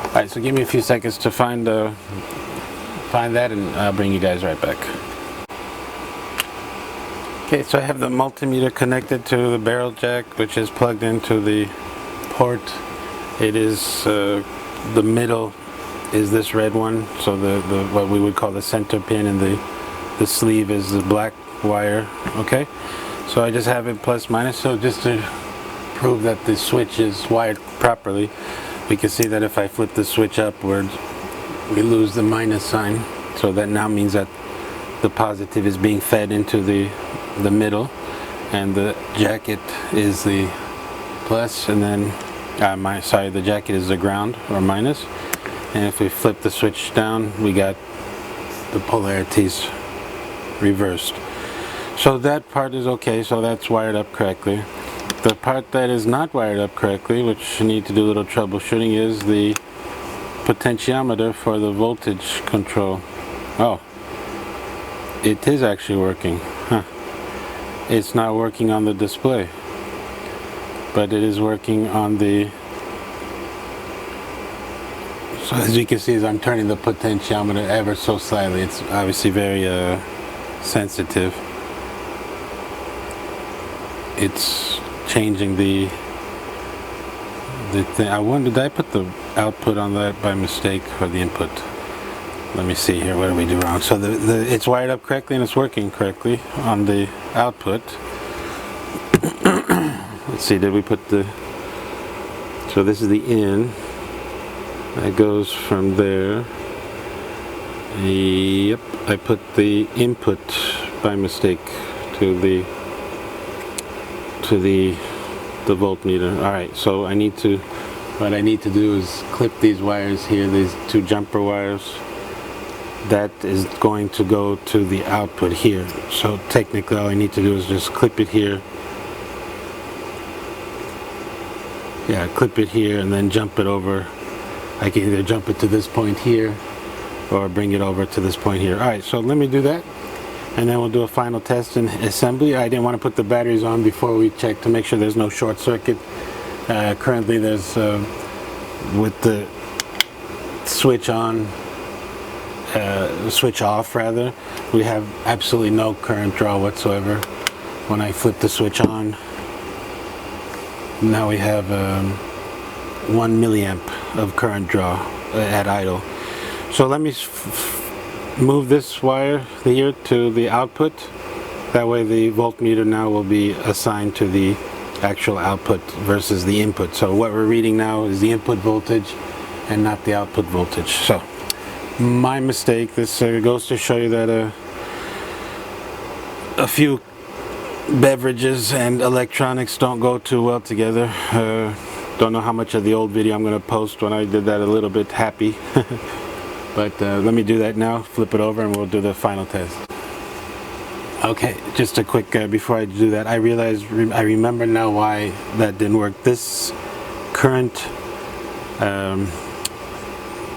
Alright, so give me a few seconds to find that, and I'll bring you guys right back. Okay, so I have the multimeter connected to the barrel jack, which is plugged into the port. It is the middle is this red one, so the what we would call the center pin, and the sleeve is the black wire. Okay, so I just have it plus minus, so just to prove that the switch is wired properly, we can see that if I flip the switch upwards, we lose the minus sign, so that now means that the positive is being fed into the middle, and the jacket is the plus, and then the jacket is the ground or minus. And if we flip the switch down, we got the polarities reversed. So that part is okay, so that's wired up correctly. The part that is not wired up correctly, which you need to do a little troubleshooting, is the potentiometer for the voltage control. Oh, it is actually working. It's not working on the display, but it is working on the... So as you can see, as I'm turning the potentiometer ever so slightly, it's obviously very sensitive. It's changing the thing. I wonder, did I put the output on that by mistake, or the input? Let me see here, what did we do wrong? So it's wired up correctly and it's working correctly on the output. Let's see, did we put the... So this is the in. That goes from there. Yep, I put the input by mistake to the voltmeter. Alright, so what I need to do is clip these wires here, these two jumper wires. That is going to go to the output here. So technically all I need to do is just clip it here. Yeah, clip it here and then jump it over. I can either jump it to this point here or bring it over to this point here. Alright, so let me do that, and then we'll do a final test and assembly. I didn't want to put the batteries on before we check to make sure there's no short circuit. Currently there's, with the switch on, switch off rather, we have absolutely no current draw whatsoever. When I flip the switch on, now we have 1 milliamp of current draw at idle. So let me move this wire here to the output. That way the voltmeter now will be assigned to the actual output versus the input. So what we're reading now is the input voltage and not the output voltage. So my mistake. This goes to show you that a few beverages and electronics don't go too well together. Don't know how much of the old video I'm going to post when I did that a little bit happy. But let me do that now, flip it over, and we'll do the final test. Okay, just a quick, before I do that, I remember now why that didn't work. This current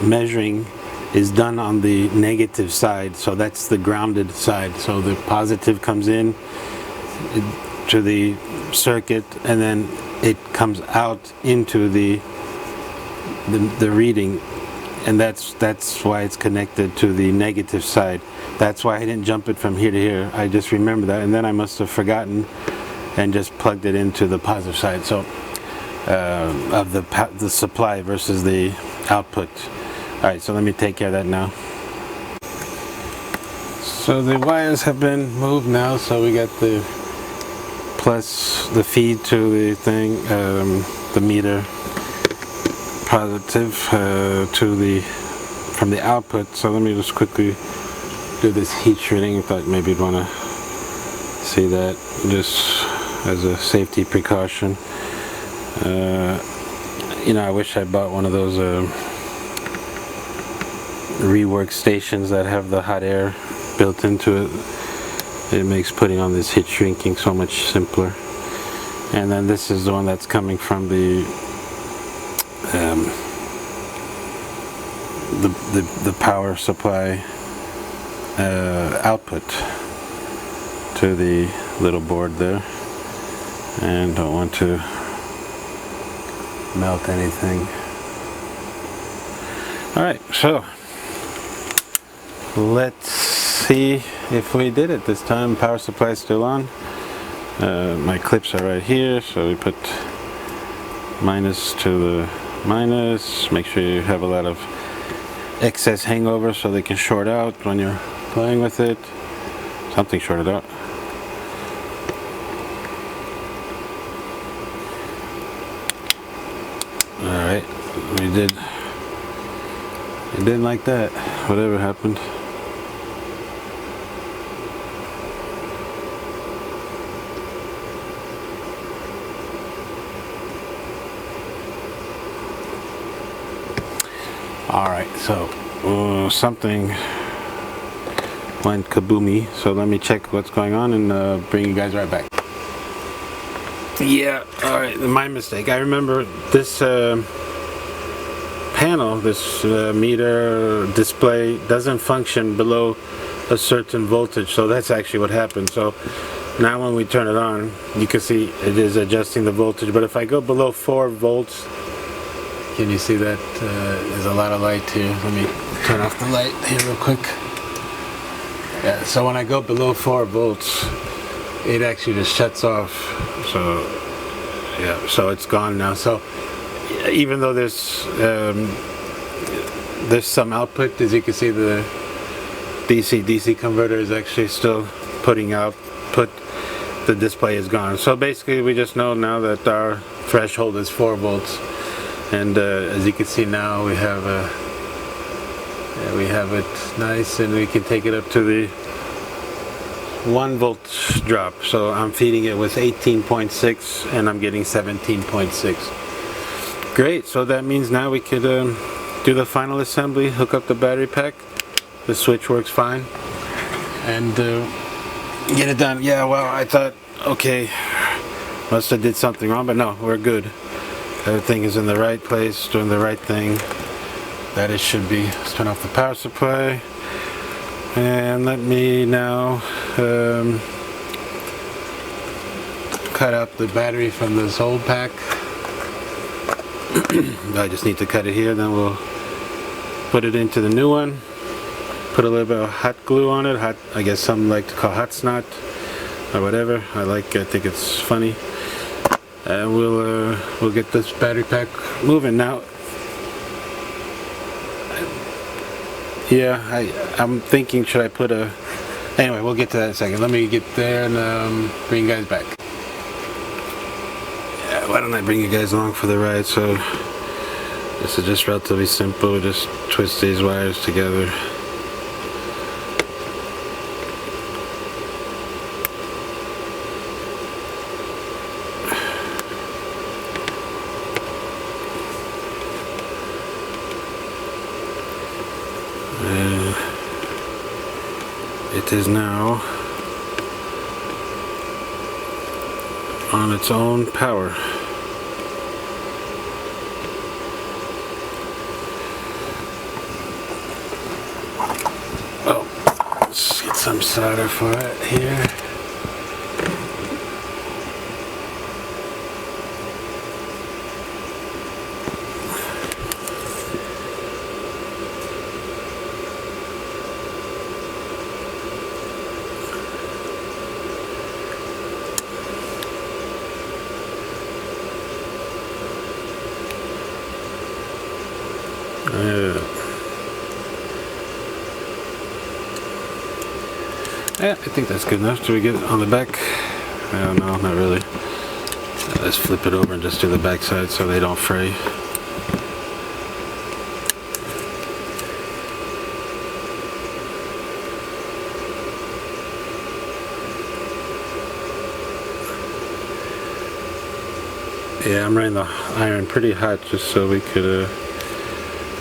measuring is done on the negative side, so that's the grounded side. So the positive comes in to the circuit, and then it comes out into the reading, and that's why it's connected to the negative side. That's why I didn't jump it from here to here. I just remember that, and then I must have forgotten and just plugged it into the positive side. So of the supply versus the output. All right, so let me take care of that now. So the wires have been moved now, so we got the plus the feed to the thing, the meter positive from the output. So let me just quickly do this heat treating. I thought maybe you'd want to see that just as a safety precaution. You know, I wish I bought one of those rework stations that have the hot air built into it. It makes putting on this heat shrinking so much simpler. And then this is the one that's coming from the power supply output to the little board there. And don't want to melt anything. Alright, so let's see if we did it this time. Power supply is still on. My clips are right here, so we put minus to the minus. Make sure you have a lot of excess hangover so they can short out when you're playing with it. Something shorted out. Alright, we did. It didn't like that. Whatever happened. Alright, so something went kaboomy, so let me check what's going on and bring you guys right back. Yeah, alright, my mistake. I remember this panel, this meter display doesn't function below a certain voltage, so that's actually what happened. So now when we turn it on, you can see it is adjusting the voltage, but if I go below 4 volts, can you see that there's a lot of light here? Let me turn off the light here real quick. Yeah, so when I go below 4 volts, it actually just shuts off. So yeah, so it's gone now. So even though there's some output, as you can see, the DC-DC converter is actually still putting output. The display is gone. So basically, we just know now that our threshold is 4 volts. And as you can see now, we have it nice, and we can take it up to the 1 volt drop. So I'm feeding it with 18.6, and I'm getting 17.6. Great. So that means now we could do the final assembly, hook up the battery pack. The switch works fine, and get it done. Yeah. Well, I thought, okay, must have did something wrong, but no, we're good. Everything is in the right place, doing the right thing. That it should be. Let's turn off the power supply. And let me now cut out the battery from this old pack. I just need to cut it here, then we'll put it into the new one. Put a little bit of hot glue on it. I guess some like to call hot snot or whatever. I think it's funny. And we'll get this battery pack moving now. Yeah, I'm thinking, should I put a... Anyway, we'll get to that in a second. Let me get there and bring you guys back. Yeah, why don't I bring you guys along for the ride? So this is just relatively simple. We just twist these wires together. It is now on its own power. Oh, let's get some solder for it here. Yeah, I think that's good enough. Do we get it on the back? No, not really. Let's flip it over and just do the back side so they don't fray. Yeah, I'm running the iron pretty hot just so we could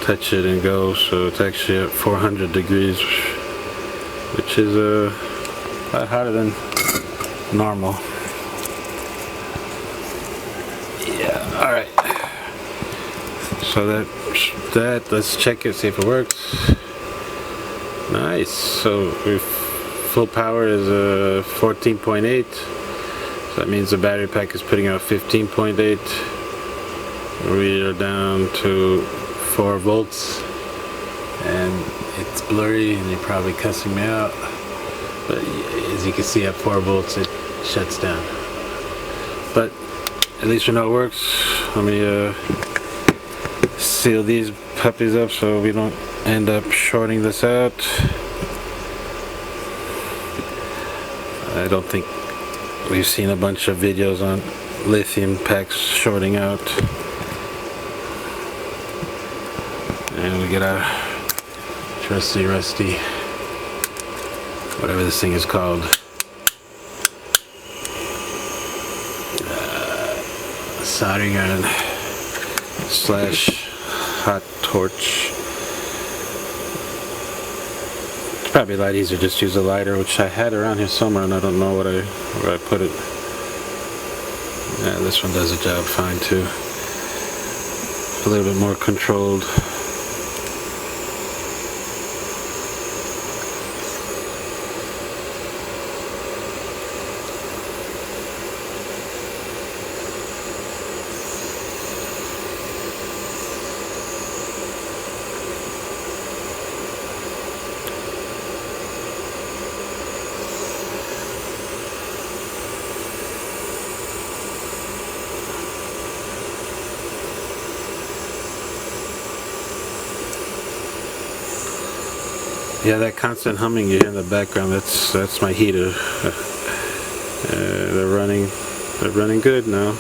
touch it and go. So it's actually at 400 degrees, which is a lot hotter than normal. Yeah, alright. So that let's check it, see if it works. Nice. So full power is 14.8. So that means the battery pack is putting out 15.8. We are down to 4 volts. And it's blurry and you're probably cussing me out, but as you can see at 4 volts it shuts down. But at least we know it works. Let me seal these puppies up so we don't end up shorting this out. I don't think we've seen a bunch of videos on lithium packs shorting out. And we get our trusty rusty, whatever this thing is called, soldering iron slash hot torch. It's probably a lot easier just use a lighter, which I had around here somewhere and I don't know where I put it. Yeah, this one does the job fine too. A little bit more controlled. Yeah, that constant humming you hear in the background, that's my heater. They're running good now.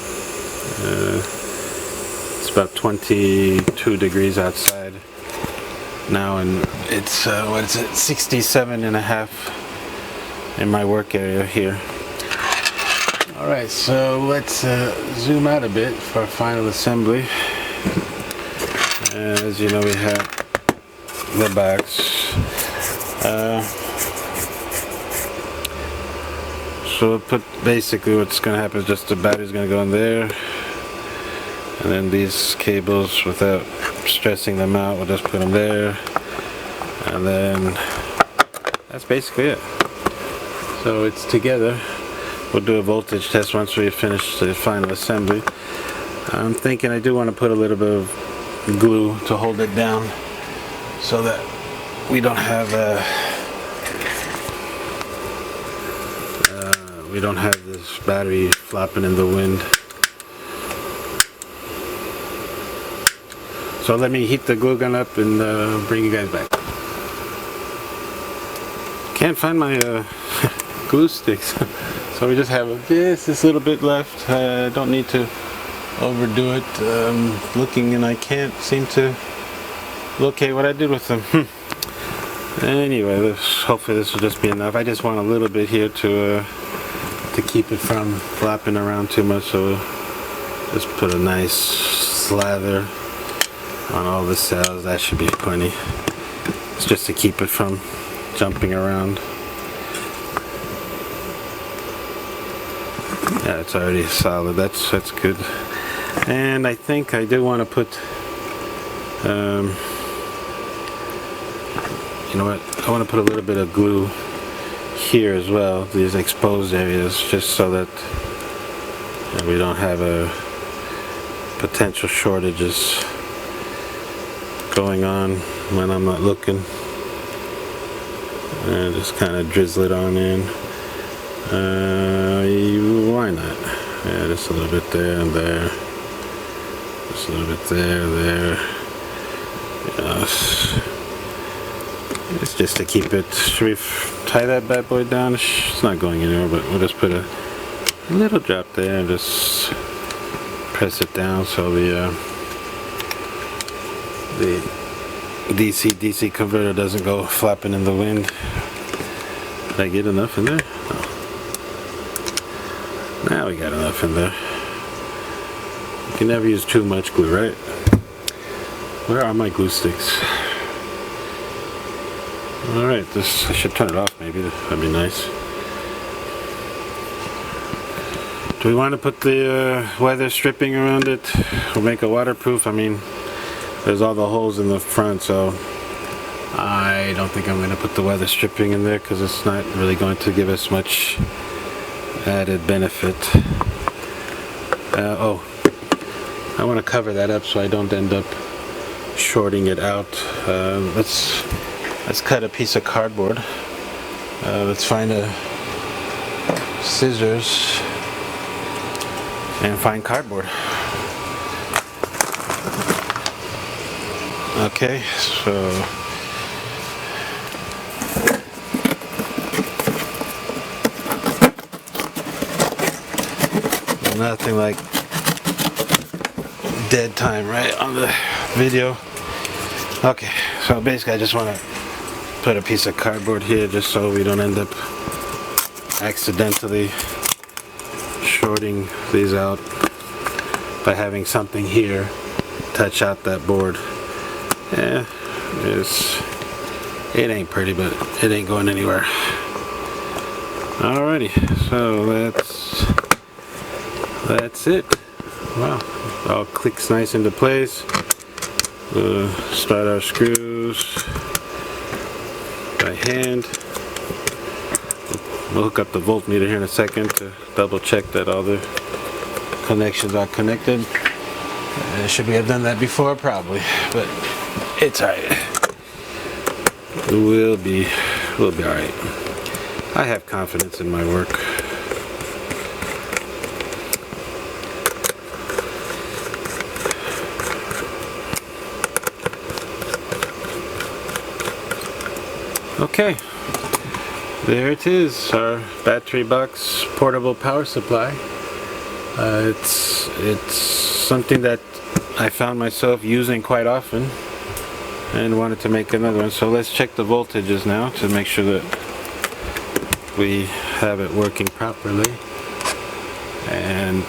It's about 22 degrees outside now, and it's what is it, 67.5 in my work area here. Alright, so let's zoom out a bit for our final assembly. As you know, we have the box. So basically what's going to happen is just the battery's going to go in there, and then these cables, without stressing them out, we'll just put them there, and then that's basically it. So it's together. We'll do a voltage test once we finish the final assembly. I'm thinking I do want to put a little bit of glue to hold it down so that we don't have this battery flopping in the wind. So let me heat the glue gun up and bring you guys back. can't find my glue sticks. So we just have this little bit left. I don't need to overdo it. Looking and I can't seem to locate what I did with them. Anyway, hopefully this will just be enough. I just want a little bit here to keep it from flopping around too much, so just put a nice slather on all the cells. That should be plenty. It's just to keep it from jumping around. Yeah, it's already solid. That's good. And I think I do want to put you know what, I want to put a little bit of glue here as well, these exposed areas, just so that we don't have potential shortages going on when I'm not looking. And just kind of drizzle it on in. Why not? Yeah, just a little bit there and there. Just a little bit there. Yes. It's just to keep it. Should we tie that bad boy down? It's not going anywhere, but we'll just put a little drop there and just press it down so the DC converter doesn't go flapping in the wind. Did I get enough in there? No. Now we got enough in there. You can never use too much glue, right? Where are my glue sticks? Alright, I should turn it off maybe, that'd be nice. Do we want to put the weather stripping around it? We'll make it waterproof. I mean, there's all the holes in the front, so I don't think I'm going to put the weather stripping in there because it's not really going to give us much added benefit. Oh, I want to cover that up so I don't end up shorting it out. Let's cut a piece of cardboard. Let's find a scissors and find cardboard. Okay, so nothing like dead time right on the video. Okay, so basically I just want to put a piece of cardboard here just so we don't end up accidentally shorting these out by having something here touch out that board. Yeah, it ain't pretty, but it ain't going anywhere. Alrighty, so that's it. Wow, all clicks nice into place. We'll start our screws by hand. We'll hook up the voltmeter here in a second to double check that all the connections are connected. Should we have done that before? Probably, but it's alright. We'll be alright. I have confidence in my work. Okay, there it is, our battery box portable power supply. It's something that I found myself using quite often and wanted to make another one. So let's check the voltages now to make sure that we have it working properly. And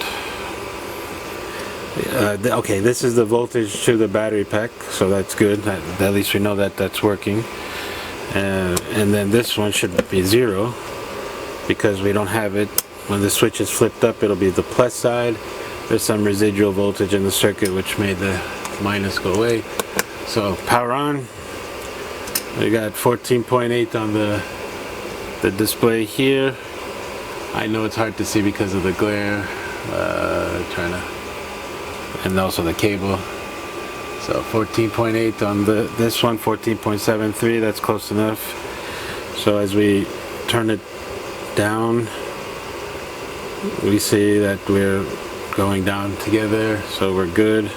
okay, this is the voltage to the battery pack, so that's good. At least we know that that's working. And then this one should be 0 because we don't have it. When the switch is flipped up, it'll be the plus side. There's some residual voltage in the circuit which made the minus go away. So power on. We got 14.8 on the display here. I know it's hard to see because of the glare, and also the cable. So 14.8 on this one, 14.73, that's close enough. So as we turn it down, we see that we're going down together, so we're good.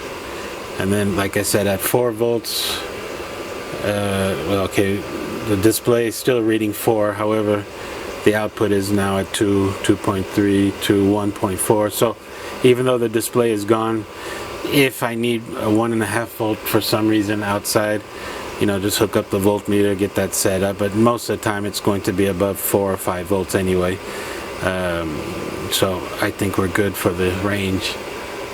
And then, like I said, at 4 volts, well, okay, the display is still reading 4, however the output is now at 2.3 to 1.4. So even though the display is gone, if I need a 1.5 volt for some reason outside, you know, just hook up the voltmeter, get that set up. But most of the time it's going to be above 4 or 5 volts anyway. So I think we're good for the range.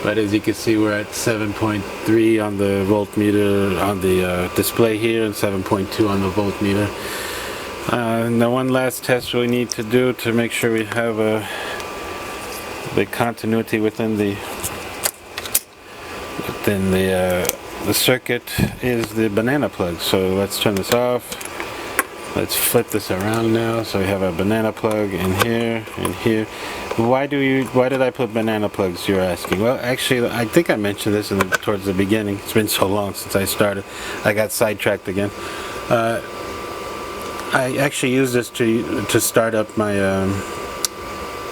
But as you can see, we're at 7.3 on the voltmeter on the display here, and 7.2 on the voltmeter. And the one last test we need to do to make sure we have the continuity within the circuit is the banana plug. So let's turn this off. Let's flip this around now. So we have a banana plug in here and here. Why did I put banana plugs, you're asking? Well, actually, I think I mentioned this towards the beginning. It's been so long since I started. I got sidetracked again. I actually use this to start up my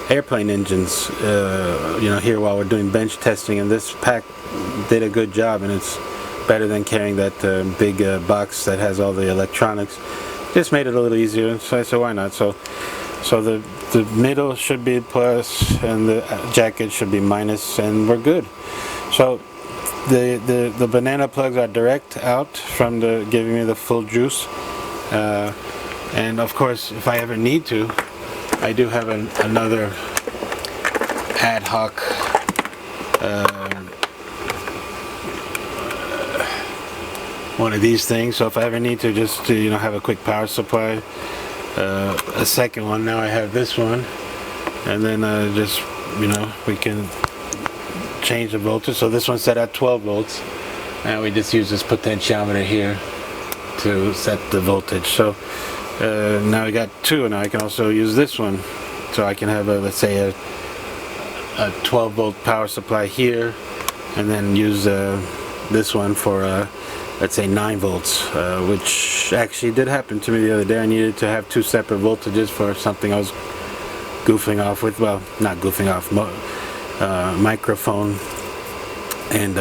airplane engines, you know, here while we're doing bench testing, and this pack did a good job, and it's better than carrying that big box that has all the electronics. Just made it a little easier, so I said why not. So the middle should be plus and the jacket should be minus, and we're good. So the banana plugs are direct out from giving me the full juice, and of course if I ever need to, I do have another ad hoc one of these things, so if I ever need to just you know, have a quick power supply, a second one. Now I have this one, and then just, you know, we can change the voltage. So this one's set at 12 volts, and we just use this potentiometer here to set the voltage. So now we got two, and now I can also use this one, so I can have let's say a 12 volt power supply here, and then use this one for let's say 9 volts, which actually did happen to me the other day. I needed to have two separate voltages for something I was goofing off with. Well, not goofing off, microphone and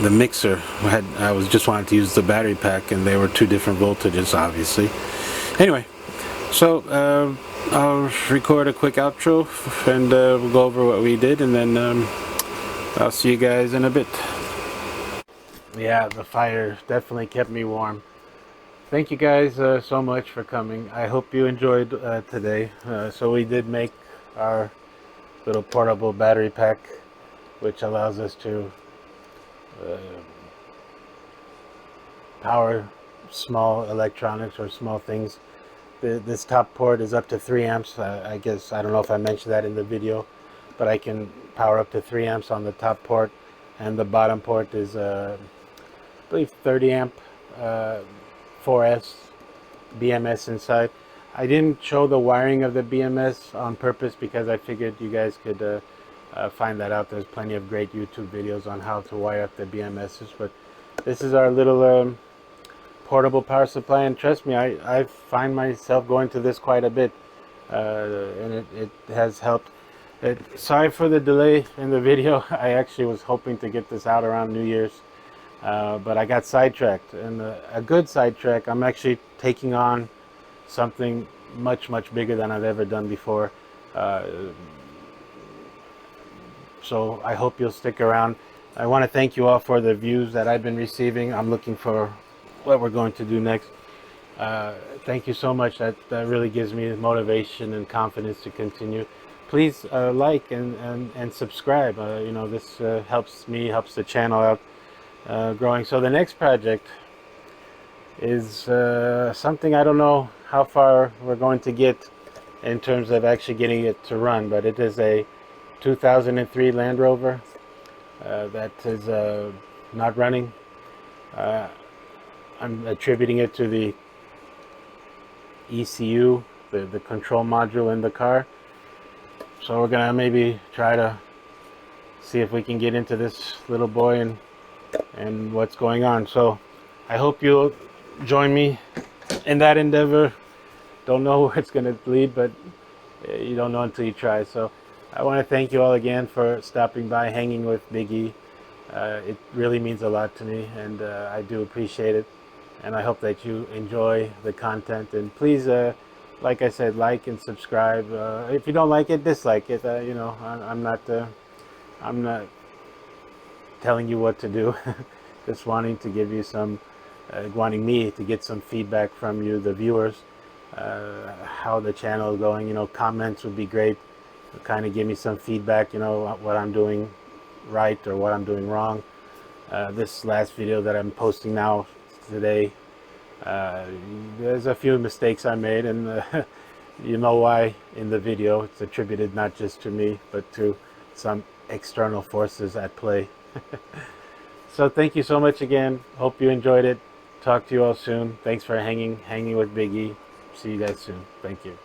the mixer. I was just wanted to use the battery pack, and they were two different voltages, obviously. Anyway, so I'll record a quick outro, and we'll go over what we did, and then I'll see you guys in a bit. Yeah, the fire definitely kept me warm. Thank you guys so much for coming. I hope you enjoyed today. So we did make our little portable battery pack, which allows us to power small electronics or small things. This top port is up to 3 amps. I guess, I don't know if I mentioned that in the video, but I can power up to 3 amps on the top port, and the bottom port is I believe 30 amp 4S BMS inside. I didn't show the wiring of the BMS on purpose because I figured you guys could find that out. There's plenty of great YouTube videos on how to wire up the BMSs, but this is our little portable power supply, and trust me, I find myself going to this quite a bit, and it has helped. Sorry for the delay in the video. I actually was hoping to get this out around New Year's, but I got sidetracked, and a good sidetrack. I'm actually taking on something much bigger than I've ever done before, so I hope you'll stick around. I want to thank you all for the views that I've been receiving. I'm looking for what we're going to do next. Thank you so much. That really gives me motivation and confidence to continue. Please like and subscribe. You know, this helps me, helps the channel out growing. So the next project is something I don't know how far we're going to get in terms of actually getting it to run, but it is a 2003 Land Rover that is not running. I'm attributing it to the ECU, the control module in the car. So we're gonna maybe try to see if we can get into this little boy and what's going on. So I hope you'll join me in that endeavor. Don't know where it's gonna lead, but you don't know until you try. So I want to thank you all again for stopping by, hanging with BigE. It really means a lot to me, and I do appreciate it. and I hope that you enjoy the content. And please, like I said, like and subscribe. If you don't like it, dislike it. You know, I'm not telling you what to do. Just wanting to give you some, wanting me to get some feedback from you, the viewers, how the channel is going. You know, comments would be great. Kind of give me some feedback. You know, what I'm doing right or what I'm doing wrong. This last video that I'm posting now today, there's a few mistakes I made, and you know why in the video. It's attributed not just to me, but to some external forces at play. So thank you so much again. Hope you enjoyed it. Talk to you all soon. Thanks for hanging with BigE. See you guys soon. Thank you.